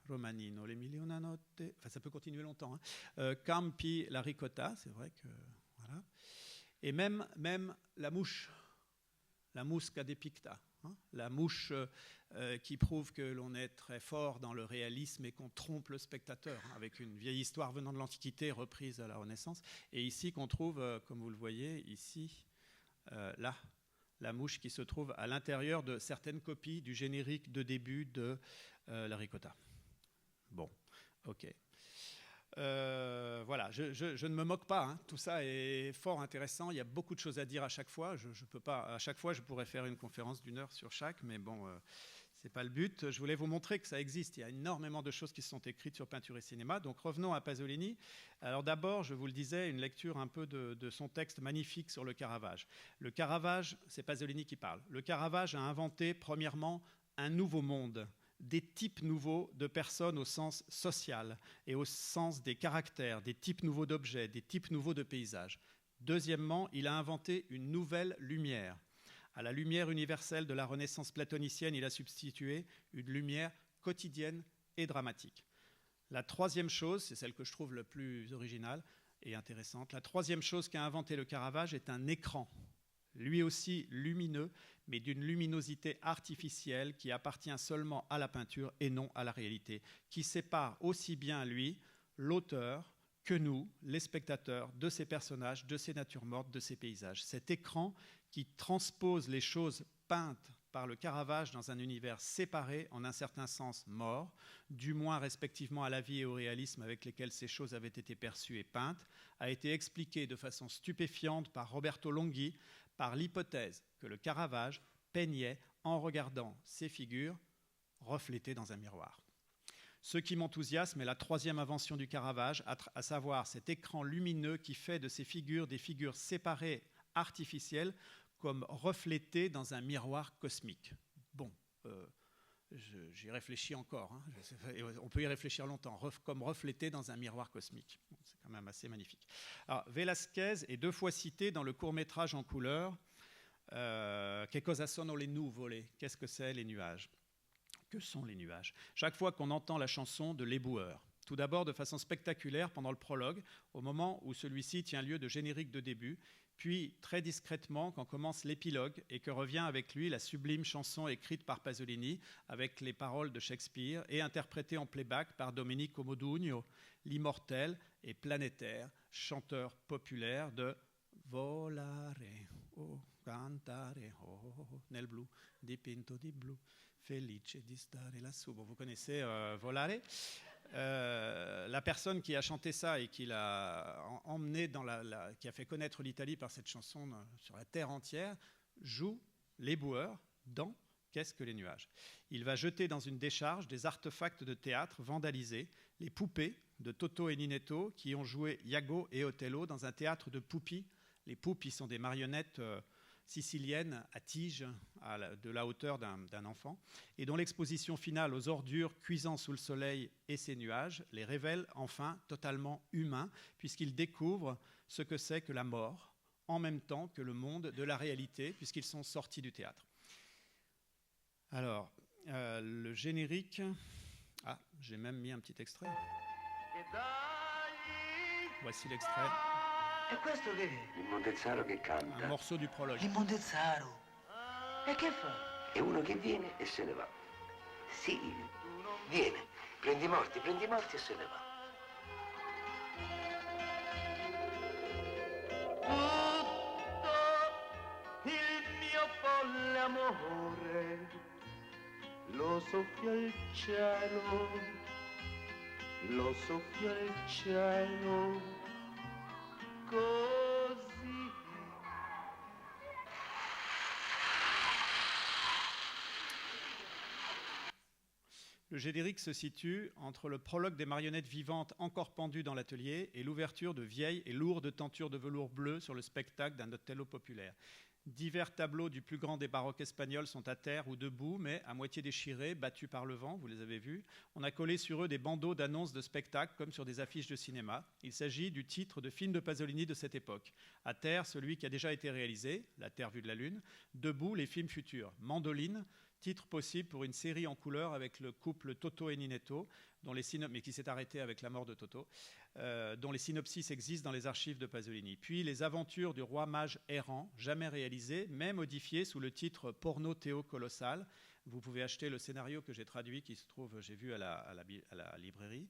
Speaker 2: Romanino, les mille et una notte. Enfin, ça peut continuer longtemps. Hein. Campi, la ricotta, c'est vrai que voilà. Et même la mouche. La musca depicta, hein, la mouche qui prouve que l'on est très fort dans le réalisme et qu'on trompe le spectateur, hein, avec une vieille histoire venant de l'Antiquité reprise à la Renaissance. Et ici qu'on trouve, comme vous le voyez, ici, là, la mouche qui se trouve à l'intérieur de certaines copies du générique de début de la ricotta. Bon, ok. Voilà, je ne me moque pas, hein. Tout ça est fort intéressant, il y a beaucoup de choses à dire à chaque fois, je peux pas, à chaque fois je pourrais faire une conférence d'1 heure sur chaque, mais bon, c'est pas le but. Je voulais vous montrer que ça existe, il y a énormément de choses qui se sont écrites sur peinture et cinéma, donc revenons à Pasolini. Alors d'abord, je vous le disais, une lecture un peu de son texte magnifique sur le Caravage. Le Caravage, c'est Pasolini qui parle. Le Caravage a inventé, premièrement, un nouveau monde, des types nouveaux de personnes au sens social et au sens des caractères, des types nouveaux d'objets, des types nouveaux de paysages. Deuxièmement, il a inventé une nouvelle lumière. À la lumière universelle de la Renaissance platonicienne, il a substitué une lumière quotidienne et dramatique. La troisième chose, c'est celle que je trouve le plus originale et intéressante, la troisième chose qu'a inventé le Caravage est un écran, lui aussi lumineux, mais d'une luminosité artificielle qui appartient seulement à la peinture et non à la réalité, qui sépare aussi bien lui, l'auteur, que nous, les spectateurs, de ces personnages, de ces natures mortes, de ces paysages. Cet écran qui transpose les choses peintes par le Caravage dans un univers séparé, en un certain sens mort, du moins respectivement à la vie et au réalisme avec lesquels ces choses avaient été perçues et peintes, a été expliqué de façon stupéfiante par Roberto Longhi, par l'hypothèse que le Caravage peignait en regardant ces figures reflétées dans un miroir. Ce qui m'enthousiasme est la troisième invention du Caravage, à savoir cet écran lumineux qui fait de ces figures des figures séparées, artificielles, comme reflétées dans un miroir cosmique. Bon, j'y réfléchis encore, hein. On peut y réfléchir longtemps, comme reflétées dans un miroir cosmique. Bon, c'est quand même assez magnifique. Alors, Velázquez est 2 fois cité dans le court-métrage en couleur Que cosa sono le nuvole? Qu'est-ce que c'est les nuages? Que sont les nuages? Chaque fois qu'on entend la chanson de l'éboueur, tout d'abord de façon spectaculaire pendant le prologue, au moment où celui-ci tient lieu de générique de début, puis très discrètement quand commence l'épilogue et que revient avec lui la sublime chanson écrite par Pasolini avec les paroles de Shakespeare et interprétée en playback par Domenico Modugno, l'immortel et planétaire chanteur populaire de Volare, oh, cantare, oh, nel blu, dipinto di blu, felice di stare lassù. Bon, vous connaissez Volare. La personne qui a chanté ça et qui l'a emmené qui a fait connaître l'Italie par cette chanson sur la terre entière, joue l'éboueur dans Qu'est-ce que les nuages? Il va jeter dans une décharge des artefacts de théâtre vandalisés, les poupées de Toto et Ninetto qui ont joué Iago et Othello dans un théâtre de Pupi. Les Pupi sont des marionnettes sicilienne à tige, de la hauteur d'un enfant, et dont l'exposition finale aux ordures cuisant sous le soleil et ses nuages les révèle enfin totalement humains, puisqu'ils découvrent ce que c'est que la mort, en même temps que le monde de la réalité, puisqu'ils sont sortis du théâtre. Alors, le générique... Ah, j'ai même mis un petit extrait. Voici l'extrait.
Speaker 3: E questo che è?
Speaker 4: Il che canta.
Speaker 2: Un morceau du prologue.
Speaker 3: Il Montezzaro. E che fa?
Speaker 4: È uno che viene e se ne va. Sì, viene. Prendi i morti e se ne va.
Speaker 3: Tutto il mio folle amore lo soffia il cielo, lo soffia il cielo, così.
Speaker 2: Le générique se situe entre le prologue des marionnettes vivantes encore pendues dans l'atelier et l'ouverture de vieilles et lourdes tentures de velours bleu sur le spectacle d'un Othello populaire. Divers tableaux du plus grand des baroques espagnols sont à terre ou debout, mais à moitié déchirés, battus par le vent, vous les avez vus. On a collé sur eux des bandeaux d'annonces de spectacles, comme sur des affiches de cinéma. Il s'agit du titre de film de Pasolini de cette époque. À terre, celui qui a déjà été réalisé, La Terre vue de la Lune. Debout, les films futurs. Mandoline, titre possible pour une série en couleur avec le couple Toto et Ninetto, mais qui s'est arrêté avec la mort de Toto, dont les synopsis existent dans les archives de Pasolini. Puis Les aventures du roi mage errant, jamais réalisé, mais modifié sous le titre Porno Théo Colossal. Vous pouvez acheter le scénario que j'ai traduit, qui se trouve, j'ai vu à la librairie.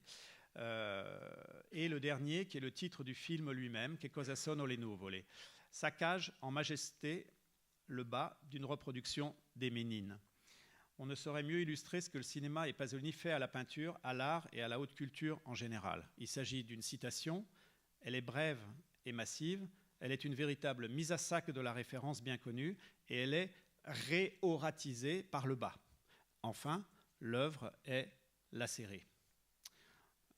Speaker 2: Et le dernier, qui est le titre du film lui-même, Che cosa sono le nuvole. Saccage en majesté le bas d'une reproduction des Ménines. On ne saurait mieux illustrer ce que le cinéma et Pasolini fait à la peinture, à l'art et à la haute culture en général. Il s'agit d'une citation, elle est brève et massive, elle est une véritable mise à sac de la référence bien connue et elle est réoratisée par le bas. Enfin, l'œuvre est lacérée.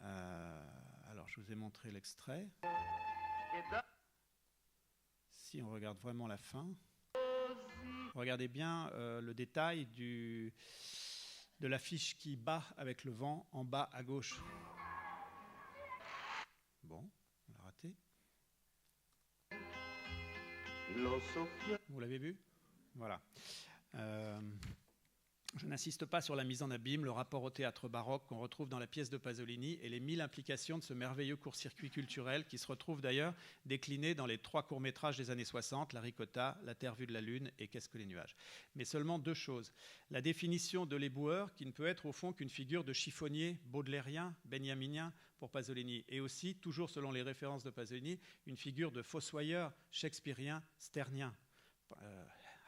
Speaker 2: Alors, je vous ai montré l'extrait. Si on regarde vraiment la fin... Regardez bien le détail de l'affiche qui bat avec le vent en bas à gauche. Bon, on l'a raté. Vous l'avez vu ? Voilà. Je n'insiste pas sur la mise en abîme, le rapport au théâtre baroque qu'on retrouve dans la pièce de Pasolini et les 1000 implications de ce merveilleux court-circuit culturel qui se retrouve d'ailleurs décliné dans les 3 courts-métrages des années 60, La Ricotta, La Terre vue de la Lune et Qu'est-ce que les nuages. Mais seulement 2 choses. La définition de l'éboueur qui ne peut être au fond qu'une figure de chiffonnier baudelairien, benjaminien pour Pasolini et aussi, toujours selon les références de Pasolini, une figure de fossoyeur shakespearien, sternien.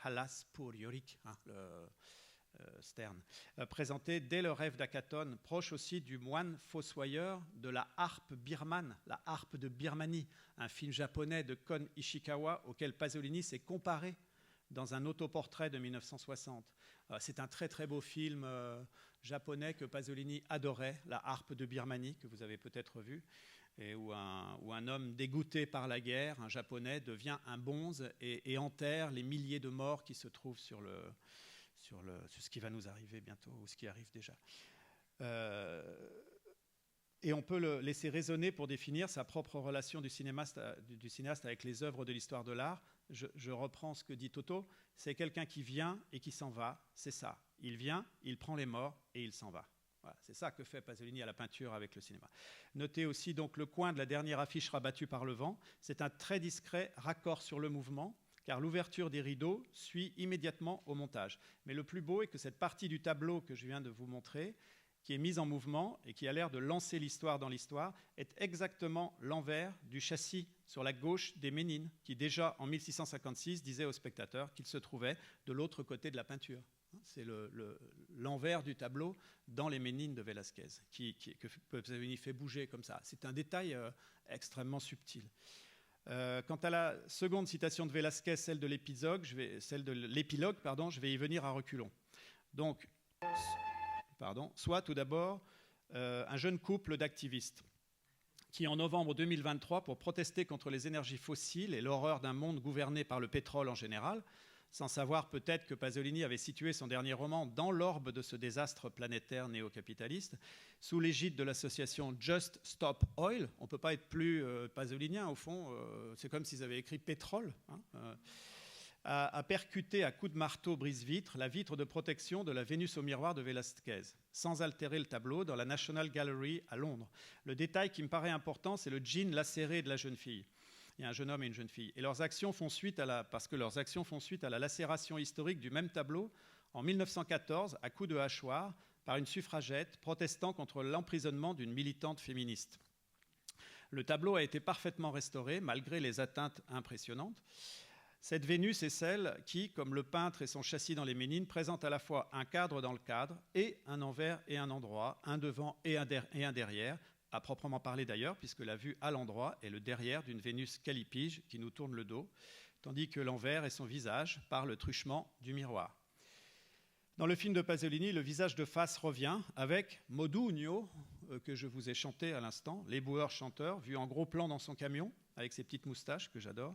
Speaker 2: Alas pour Yorick, Sterne, présenté dès le rêve d'Akhaton, proche aussi du moine fossoyeur de la harpe birmane, la harpe de Birmanie, un film japonais de Kon Ishikawa auquel Pasolini s'est comparé dans un autoportrait de 1960. C'est un très très beau film japonais que Pasolini adorait, la harpe de Birmanie, que vous avez peut-être vu, et où un homme dégoûté par la guerre, un japonais, devient un bonze et enterre les milliers de morts qui se trouvent sur ce qui va nous arriver bientôt, ou ce qui arrive déjà. Et on peut le laisser résonner pour définir sa propre relation du cinéaste avec les œuvres de l'histoire de l'art. Je reprends ce que dit Toto, c'est quelqu'un qui vient et qui s'en va, c'est ça. Il vient, il prend les morts et il s'en va. Voilà, c'est ça que fait Pasolini à la peinture avec le cinéma. Notez aussi donc le coin de la dernière affiche rabattue par le vent. C'est un très discret raccord sur le mouvement, car l'ouverture des rideaux suit immédiatement au montage. Mais le plus beau est que cette partie du tableau que je viens de vous montrer, qui est mise en mouvement et qui a l'air de lancer l'histoire dans l'histoire, est exactement l'envers du châssis sur la gauche des Ménines, qui déjà en 1656 disait aux spectateurs qu'il se trouvait de l'autre côté de la peinture. C'est l'envers du tableau dans les Ménines de Velázquez, que Pasolini fait bouger comme ça. C'est un détail extrêmement subtil. Quant à la seconde citation de Velázquez, celle de l'épilogue, je vais y venir à reculons. Donc, soit tout d'abord un jeune couple d'activistes qui, en novembre 2023, pour protester contre les énergies fossiles et l'horreur d'un monde gouverné par le pétrole en général, sans savoir peut-être que Pasolini avait situé son dernier roman dans l'orbe de ce désastre planétaire néo-capitaliste, sous l'égide de l'association Just Stop Oil. On ne peut pas être plus pasolinien, au fond, c'est comme s'ils avaient écrit pétrole. a percuté à coups de marteau brise-vitre la vitre de protection de la Vénus au miroir de Velázquez, sans altérer le tableau, dans la National Gallery à Londres. Le détail qui me paraît important, c'est le jean lacéré de la jeune fille. Il y a un jeune homme et une jeune fille. Et leurs actions font suite parce que leurs actions font suite à la lacération historique du même tableau en 1914, à coups de hachoir, par une suffragette protestant contre l'emprisonnement d'une militante féministe. Le tableau a été parfaitement restauré, malgré les atteintes impressionnantes. Cette Vénus est celle qui, comme le peintre et son châssis dans les Ménines, présente à la fois un cadre dans le cadre et un envers et un endroit, un devant et un derrière, à proprement parler d'ailleurs, puisque la vue à l'endroit est le derrière d'une Vénus calipige qui nous tourne le dos, tandis que l'envers est son visage par le truchement du miroir. Dans le film de Pasolini, le visage de face revient avec Modugno, que je vous ai chanté à l'instant, l'éboueur chanteur, vu en gros plan dans son camion, avec ses petites moustaches que j'adore,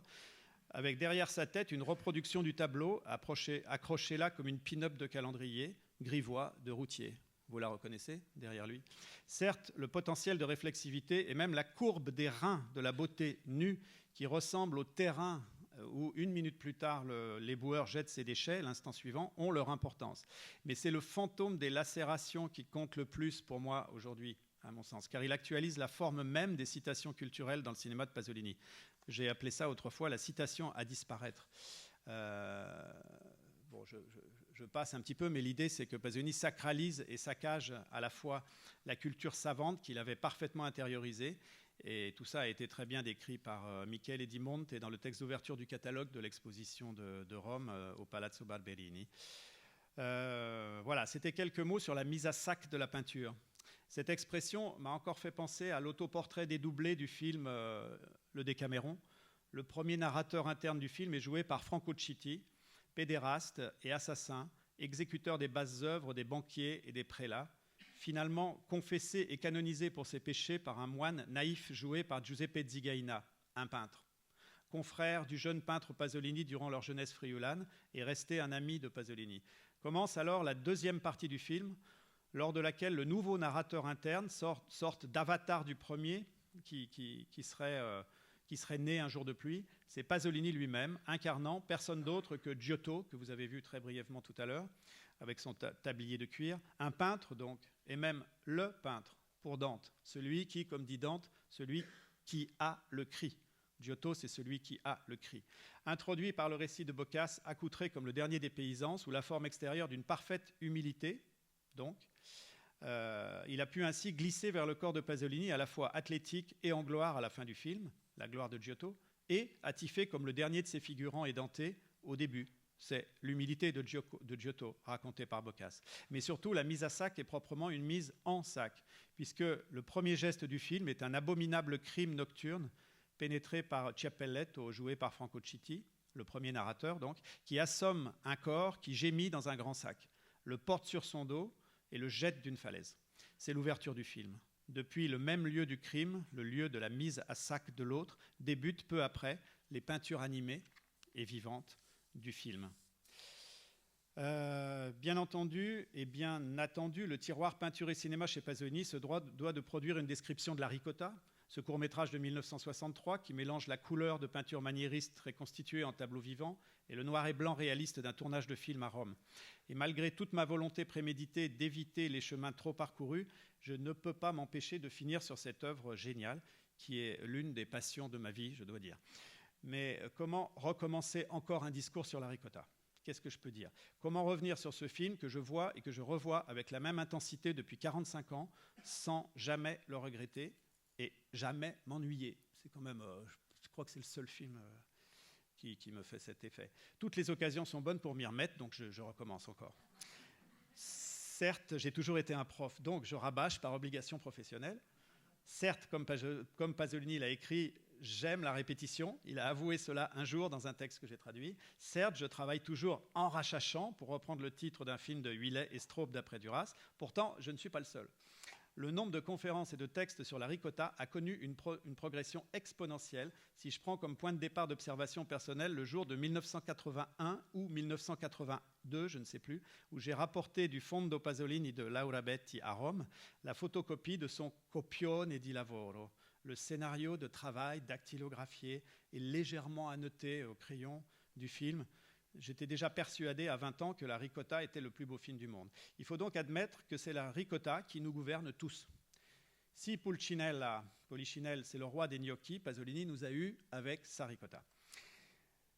Speaker 2: avec derrière sa tête une reproduction du tableau, accrochée là comme une pin-up de calendrier, grivois de routier. Vous la reconnaissez derrière lui? Certes, le potentiel de réflexivité et même la courbe des reins de la beauté nue qui ressemble au terrain où une minute plus tard l'éboueur jette ses déchets, l'instant suivant, ont leur importance. Mais c'est le fantôme des lacérations qui compte le plus pour moi aujourd'hui, à mon sens, car il actualise la forme même des citations culturelles dans le cinéma de Pasolini. J'ai appelé ça autrefois la citation à disparaître. Je passe un petit peu, mais l'idée, c'est que Pasolini sacralise et saccage à la fois la culture savante qu'il avait parfaitement intériorisée, et tout ça a été très bien décrit par Michele Edimonte dans le texte d'ouverture du catalogue de l'exposition de Rome au Palazzo Barberini. Voilà, c'était quelques mots sur la mise à sac de la peinture. Cette expression m'a encore fait penser à l'autoportrait dédoublé du film Le Décaméron. Le premier narrateur interne du film est joué par Franco Citti, pédéraste et assassin, exécuteur des basses œuvres des banquiers et des prélats, finalement confessé et canonisé pour ses péchés par un moine naïf joué par Giuseppe Zigaina, un peintre. Confrère du jeune peintre Pasolini durant leur jeunesse friulane et resté un ami de Pasolini. Commence alors la deuxième partie du film, lors de laquelle le nouveau narrateur interne, sorte d'avatar du premier, qui serait né un jour de pluie, c'est Pasolini lui-même, incarnant personne d'autre que Giotto, que vous avez vu très brièvement tout à l'heure, avec son tablier de cuir, un peintre donc, et même le peintre pour Dante, celui qui, comme dit Dante, celui qui a le cri. Giotto, c'est celui qui a le cri. Introduit par le récit de Boccace, accoutré comme le dernier des paysans, sous la forme extérieure d'une parfaite humilité, donc, il a pu ainsi glisser vers le corps de Pasolini, à la fois athlétique et en gloire à la fin du film, la gloire de Giotto, et attifé comme le dernier de ses figurants édentés au début. C'est l'humilité de Giotto, racontée par Boccace. Mais surtout, la mise à sac est proprement une mise en sac, puisque le premier geste du film est un abominable crime nocturne pénétré par Ciappelletto, joué par Franco Citti, le premier narrateur donc, qui assomme un corps qui gémit dans un grand sac, le porte sur son dos et le jette d'une falaise. C'est l'ouverture du film. Depuis le même lieu du crime, le lieu de la mise à sac de l'autre, débutent peu après les peintures animées et vivantes du film. Bien entendu et bien attendu, le tiroir peinture et cinéma chez Pasolini se doit de produire une description de la ricotta, ce court-métrage de 1963 qui mélange la couleur de peinture maniériste reconstituée en tableau vivant et le noir et blanc réaliste d'un tournage de film à Rome. Et malgré toute ma volonté préméditée d'éviter les chemins trop parcourus, je ne peux pas m'empêcher de finir sur cette œuvre géniale qui est l'une des passions de ma vie, je dois dire. Mais comment recommencer encore un discours sur la ricotta ? Qu'est-ce que je peux dire ? Comment revenir sur ce film que je vois et que je revois avec la même intensité depuis 45 ans, sans jamais le regretter et jamais m'ennuyer ? C'est quand même, je crois que c'est le seul film qui me fait cet effet. Toutes les occasions sont bonnes pour m'y remettre, donc je recommence encore. Certes, j'ai toujours été un prof, donc je rabâche par obligation professionnelle. Certes, comme Pasolini l'a écrit, j'aime la répétition. Il a avoué cela un jour dans un texte que j'ai traduit. Certes, je travaille toujours en rachachant, pour reprendre le titre d'un film de Huillet et Straub d'après Duras. Pourtant, je ne suis pas le seul. Le nombre de conférences et de textes sur la ricotta a connu une progression exponentielle si je prends comme point de départ d'observation personnelle le jour de 1981 ou 1982, je ne sais plus, où j'ai rapporté du Fondo Pasolini de Laura Betti à Rome la photocopie de son Copione di lavoro, le scénario de travail dactylographié et légèrement annoté au crayon du film. J'étais déjà persuadé à 20 ans que la ricotta était le plus beau film du monde. Il faut donc admettre que c'est la ricotta qui nous gouverne tous. Si Polichinelle, c'est le roi des gnocchis, Pasolini nous a eu avec sa ricotta.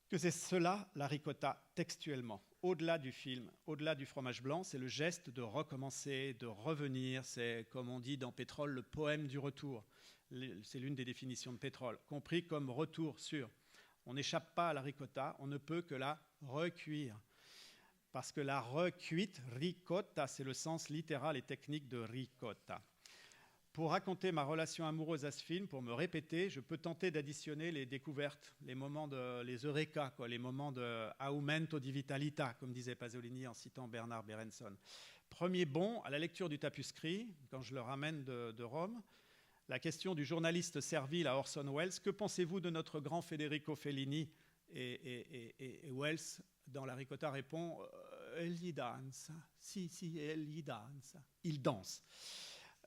Speaker 2: Que c'est cela, la ricotta, textuellement. Au-delà du film, au-delà du fromage blanc, c'est le geste de recommencer, de revenir. C'est, comme on dit dans Pétrole, le poème du retour. C'est l'une des définitions de Pétrole, compris comme retour sur. On n'échappe pas à la ricotta, on ne peut que la recuire. Parce que la recuite, ricotta, c'est le sens littéral et technique de ricotta. Pour raconter ma relation amoureuse à ce film, pour me répéter, je peux tenter d'additionner les découvertes, les moments les eureka, les moments de aumento di vitalità, comme disait Pasolini en citant Bernard Berenson. Premier bond, à la lecture du Tapuscrit, quand je le ramène de Rome, la question du journaliste servile à Orson Welles. Que pensez-vous de notre grand Federico Fellini ? Et Welles, dans la ricotta, répond egli danza. Si, egli danza. Il danse.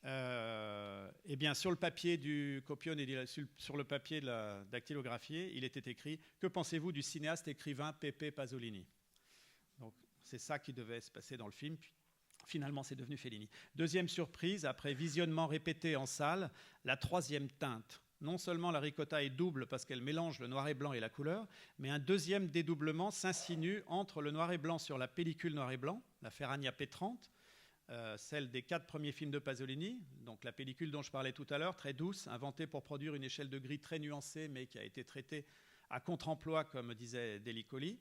Speaker 2: Eh bien, sur le papier du copione, sur le papier de la dactylographiée, il était écrit « Que pensez-vous du cinéaste écrivain Pepe Pasolini ?» Donc, c'est ça qui devait se passer dans le film. Puis, finalement, c'est devenu Fellini. Deuxième surprise, après visionnement répété en salle, la troisième teinte. Non seulement la ricotta est double parce qu'elle mélange le noir et blanc et la couleur, mais un deuxième dédoublement s'insinue entre le noir et blanc sur la pellicule noir et blanc, la Ferragna P30, celle des 4 premiers films de Pasolini, donc la pellicule dont je parlais tout à l'heure, très douce, inventée pour produire une échelle de gris très nuancée, mais qui a été traitée à contre-emploi, comme disait Delicoli,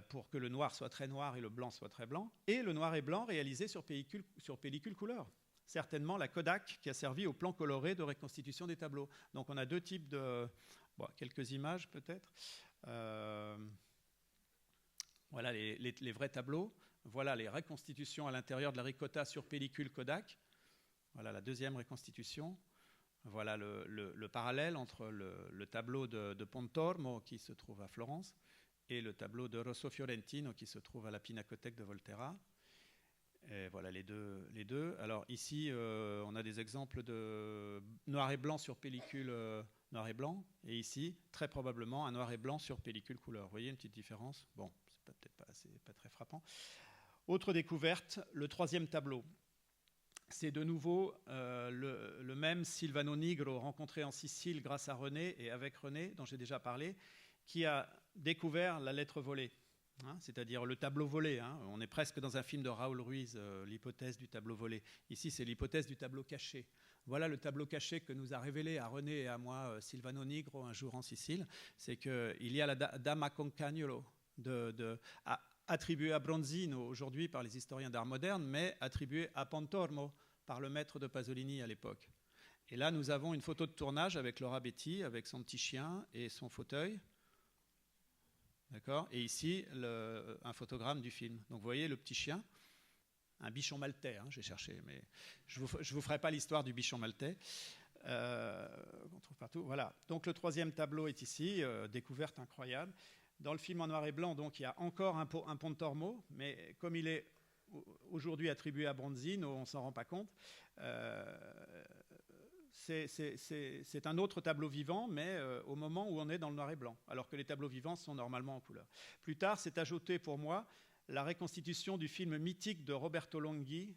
Speaker 2: pour que le noir soit très noir et le blanc soit très blanc, et le noir et blanc réalisé sur pellicule couleur. Certainement la Kodak qui a servi au plan coloré de reconstitution des tableaux. Donc on a 2 types de... Bon, quelques images peut-être. Voilà les vrais tableaux. Voilà les reconstitutions à l'intérieur de la ricotta sur pellicule Kodak. Voilà la deuxième reconstitution. Voilà le parallèle entre le tableau de Pontormo qui se trouve à Florence et le tableau de Rosso Fiorentino qui se trouve à la Pinacothèque de Volterra. Et voilà les deux. Alors ici, on a des exemples de noir et blanc sur pellicule noir et blanc. Et ici, très probablement, un noir et blanc sur pellicule couleur. Vous voyez une petite différence ? Bon, c'est peut-être pas très frappant. Autre découverte, le troisième tableau. C'est de nouveau le même Silvano Nigro rencontré en Sicile grâce à René et avec René, dont j'ai déjà parlé, qui a découvert la lettre volée, c'est-à-dire le tableau volé. On est presque dans un film de Raoul Ruiz, l'hypothèse du tableau volé. Ici, c'est l'hypothèse du tableau caché. Voilà le tableau caché que nous a révélé à René et à moi Silvano Nigro un jour en Sicile. C'est qu'il y a la Dama con cagnolo attribuée à Bronzino aujourd'hui par les historiens d'art moderne, mais attribuée à Pontormo par le maître de Pasolini à l'époque. Et là, nous avons une photo de tournage avec Laura Betti, avec son petit chien et son fauteuil. D'accord ? Et ici, un photogramme du film. Donc vous voyez le petit chien, un bichon maltais, j'ai cherché, mais je vous ferai pas l'histoire du bichon maltais. On trouve partout. Voilà. Donc le troisième tableau est ici, découverte incroyable. Dans le film en noir et blanc, donc il y a encore un Pontormo, mais comme il est aujourd'hui attribué à Bronzino, on ne s'en rend pas compte. C'est un autre tableau vivant, mais au moment où on est dans le noir et blanc, alors que les tableaux vivants sont normalement en couleur. Plus tard, s'est ajouté pour moi la reconstitution du film mythique de Roberto Longhi.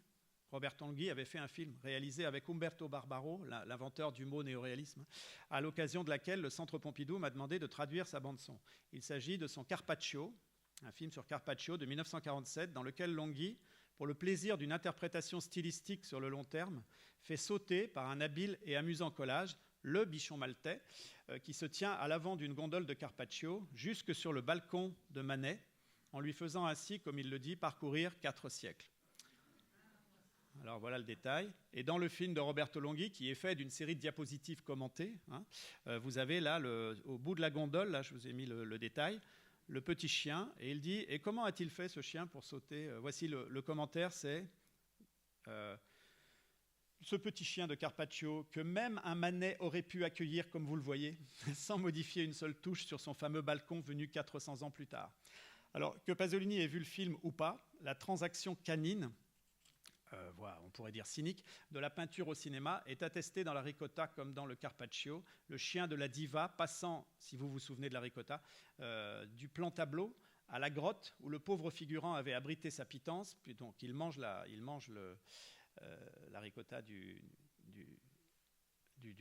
Speaker 2: Roberto Longhi avait fait un film réalisé avec Umberto Barbaro, l'inventeur du mot néoréalisme, à l'occasion de laquelle le Centre Pompidou m'a demandé de traduire sa bande-son. Il s'agit de son Carpaccio, un film sur Carpaccio de 1947, dans lequel Longhi, pour le plaisir d'une interprétation stylistique sur le long terme, fait sauter par un habile et amusant collage le bichon maltais qui se tient à l'avant d'une gondole de Carpaccio jusque sur le balcon de Manet, en lui faisant ainsi, comme il le dit, parcourir 4 siècles. Alors voilà le détail. Et dans le film de Roberto Longhi, qui est fait d'une série de diapositives commentées, vous avez là, au bout de la gondole, là je vous ai mis le détail, le petit chien, et il dit « Et comment a-t-il fait ce chien pour sauter ?» Voici le commentaire, c'est ce petit chien de Carpaccio que même un Manet aurait pu accueillir, comme vous le voyez, sans modifier une seule touche sur son fameux balcon venu 400 ans plus tard. Alors, que Pasolini ait vu le film ou pas, la transaction canine, voilà, on pourrait dire cynique, de la peinture au cinéma est attestée dans la ricotta comme dans le Carpaccio. Le chien de la diva passant, si vous vous souvenez de la ricotta, du plan tableau à la grotte où le pauvre figurant avait abrité sa pitance. Puis donc il mange la ricotta du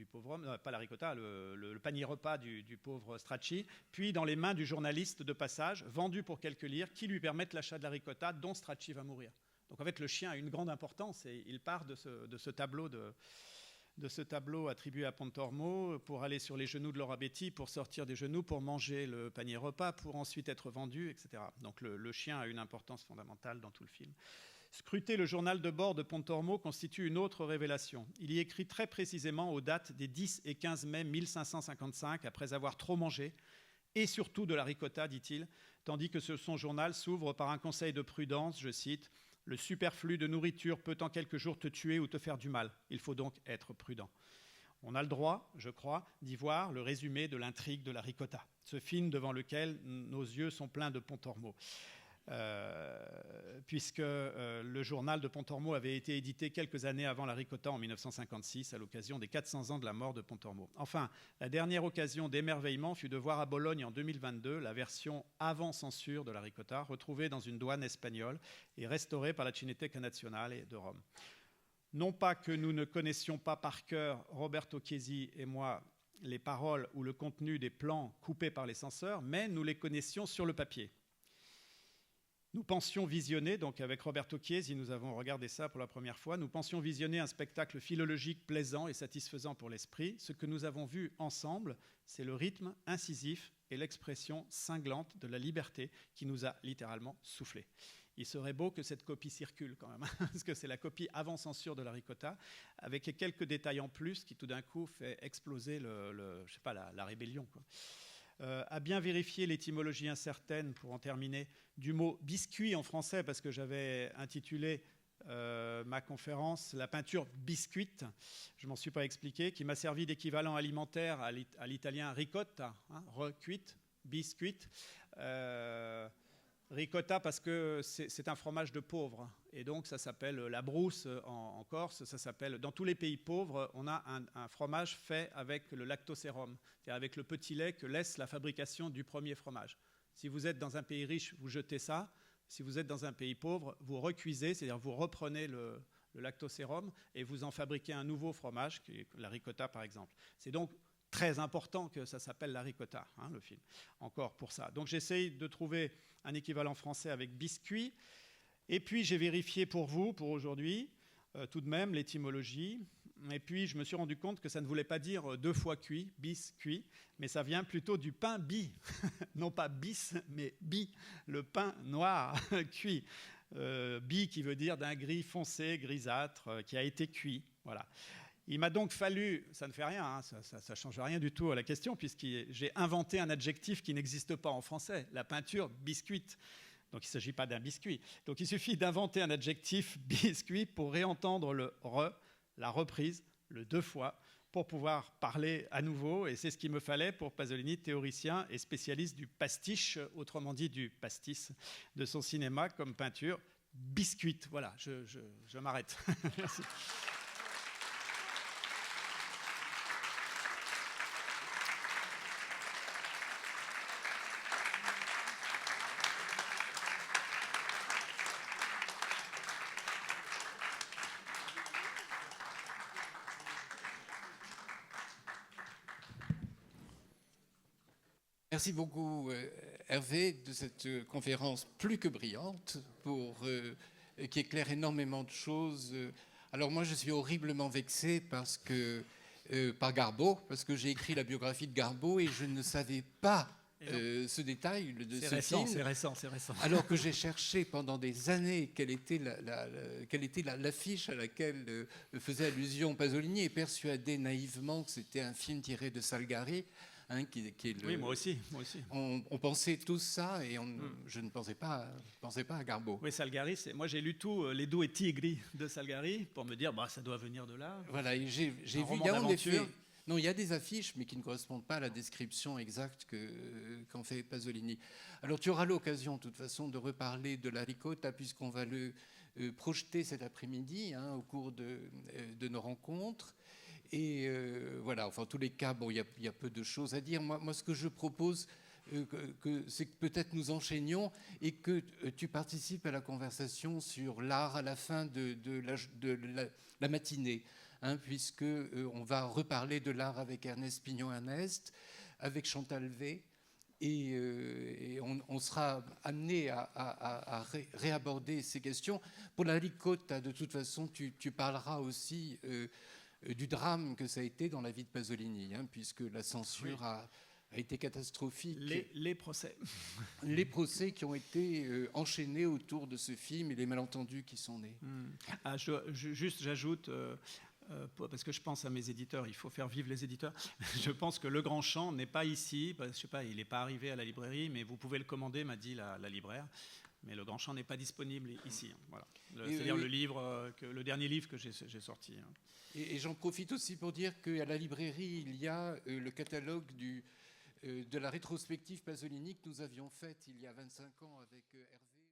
Speaker 2: pauvre homme, non, pas la ricotta, le panier repas du pauvre Strachey, puis dans les mains du journaliste de passage, vendu pour quelques lire, qui lui permettent l'achat de la ricotta dont Strachey va mourir. Donc en fait, le chien a une grande importance et il part de ce tableau attribué à Pontormo pour aller sur les genoux de Laura Betti, pour sortir des genoux, pour manger le panier repas, pour ensuite être vendu, etc. Donc le chien a une importance fondamentale dans tout le film. Scruter le journal de bord de Pontormo constitue une autre révélation. Il y écrit très précisément aux dates des 10 et 15 mai 1555, après avoir trop mangé, et surtout de la ricotta, dit-il, tandis que son journal s'ouvre par un conseil de prudence, je cite, « Le superflu de nourriture peut en quelques jours te tuer ou te faire du mal. Il faut donc être prudent. » On a le droit, je crois, d'y voir le résumé de l'intrigue de la ricotta, ce film devant lequel nos yeux sont pleins de Pontormo. Puisque le journal de Pontormo avait été édité quelques années avant la ricotta en 1956 à l'occasion des 400 ans de la mort de Pontormo. Enfin, la dernière occasion d'émerveillement fut de voir à Bologne en 2022 la version avant censure de la ricotta, retrouvée dans une douane espagnole et restaurée par la Cineteca Nazionale de Rome. Non pas que nous ne connaissions pas par cœur, Roberto Chiesi et moi, les paroles ou le contenu des plans coupés par les censeurs, mais nous les connaissions sur le papier. Nous pensions visionner, donc avec Roberto Chiesi, nous avons regardé ça pour la première fois, nous pensions visionner un spectacle philologique plaisant et satisfaisant pour l'esprit. Ce que nous avons vu ensemble, c'est le rythme incisif et l'expression cinglante de la liberté qui nous a littéralement soufflé. Il serait beau que cette copie circule quand même, parce que c'est la copie avant censure de la ricotta, avec quelques détails en plus qui tout d'un coup fait exploser la rébellion, quoi. À bien vérifier l'étymologie incertaine, pour en terminer, du mot biscuit en français, parce que j'avais intitulé ma conférence « La peinture biscuite », je ne m'en suis pas expliqué, qui m'a servi d'équivalent alimentaire à l'italien ricotta, hein, recuite, biscuite. Ricotta parce que c'est un fromage de pauvre, et donc ça s'appelle la brousse en Corse, ça s'appelle, dans tous les pays pauvres, on a un fromage fait avec le lactosérum, c'est-à-dire avec le petit lait que laisse la fabrication du premier fromage. Si vous êtes dans un pays riche, vous jetez ça. Si vous êtes dans un pays pauvre, vous recuisez, c'est-à-dire vous reprenez le lactosérum et vous en fabriquez un nouveau fromage, qui est la ricotta par exemple. C'est donc très important que ça s'appelle la ricotta, hein, le film, encore pour ça. Donc j'essaye de trouver un équivalent français avec biscuit. Et puis j'ai vérifié pour vous, pour aujourd'hui, tout de même l'étymologie. Et puis je me suis rendu compte que ça ne voulait pas dire 2 fois cuit, biscuit, mais ça vient plutôt du pain bi. Non pas bis, mais bi, le pain noir cuit. Bi qui veut dire d'un gris foncé, grisâtre, qui a été cuit. Voilà. Il m'a donc fallu, ça ne fait rien, hein, ça ne change rien du tout à la question, puisque j'ai inventé un adjectif qui n'existe pas en français, la peinture biscuite. Donc il ne s'agit pas d'un biscuit. Donc il suffit d'inventer un adjectif biscuit pour réentendre le re, la reprise, le 2 fois, pour pouvoir parler à nouveau. Et c'est ce qu'il me fallait pour Pasolini, théoricien et spécialiste du pastiche, autrement dit du pastis de son cinéma comme peinture biscuite. Voilà, je m'arrête. Merci.
Speaker 1: Merci beaucoup, Hervé, de cette conférence plus que brillante, qui éclaire énormément de choses. Alors moi, je suis horriblement vexé par Garbo, parce que j'ai écrit la biographie de Garbo et je ne savais pas ce détail de ce film.
Speaker 2: C'est récent.
Speaker 1: Alors que j'ai cherché pendant des années quelle était l'affiche à laquelle faisait allusion Pasolini, et persuadé naïvement que c'était un film tiré de Salgari. Hein, qui est
Speaker 2: oui, moi aussi.
Speaker 1: On pensait tous ça et je ne pensais pas à Garbo.
Speaker 2: Oui, Salgari, moi j'ai lu tout Les Due Tigri de Salgari pour me dire ça doit venir de là.
Speaker 1: Voilà, et j'ai vu, il y a en effet, non, il y a des affiches, mais qui ne correspondent pas à la description exacte qu'en fait Pasolini. Alors tu auras l'occasion, de toute façon, de reparler de la ricotta, puisqu'on va le projeter cet après-midi, hein, au cours de nos rencontres. Et voilà, enfin, en tous les cas, bon, il y a peu de choses à dire. Moi, ce que je propose, c'est que peut-être nous enchaînions et que tu participes à la conversation sur l'art à la fin de la matinée, hein, puisque on va reparler de l'art avec Ernest Pignon-Ernest, avec Chantal V, et on sera amené à réaborder ces questions. Pour la Licota, de toute façon, tu parleras aussi du drame que ça a été dans la vie de Pasolini, hein, puisque la censure a été catastrophique.
Speaker 2: Les procès.
Speaker 1: Les procès qui ont été enchaînés autour de ce film et les malentendus qui sont nés.
Speaker 2: J'ajoute, parce que je pense à mes éditeurs, il faut faire vivre les éditeurs. Je pense que Le Grand Chant n'est pas ici, je sais pas, il n'est pas arrivé à la librairie, mais vous pouvez le commander, m'a dit la libraire. Mais Le Grand Chant n'est pas disponible ici. Hein, voilà. C'est-à-dire le dernier livre que j'ai sorti. Hein.
Speaker 1: Et j'en profite aussi pour dire qu'à la librairie, il y a le catalogue de la rétrospective Pasolini que nous avions faite il y a 25 ans avec Hervé.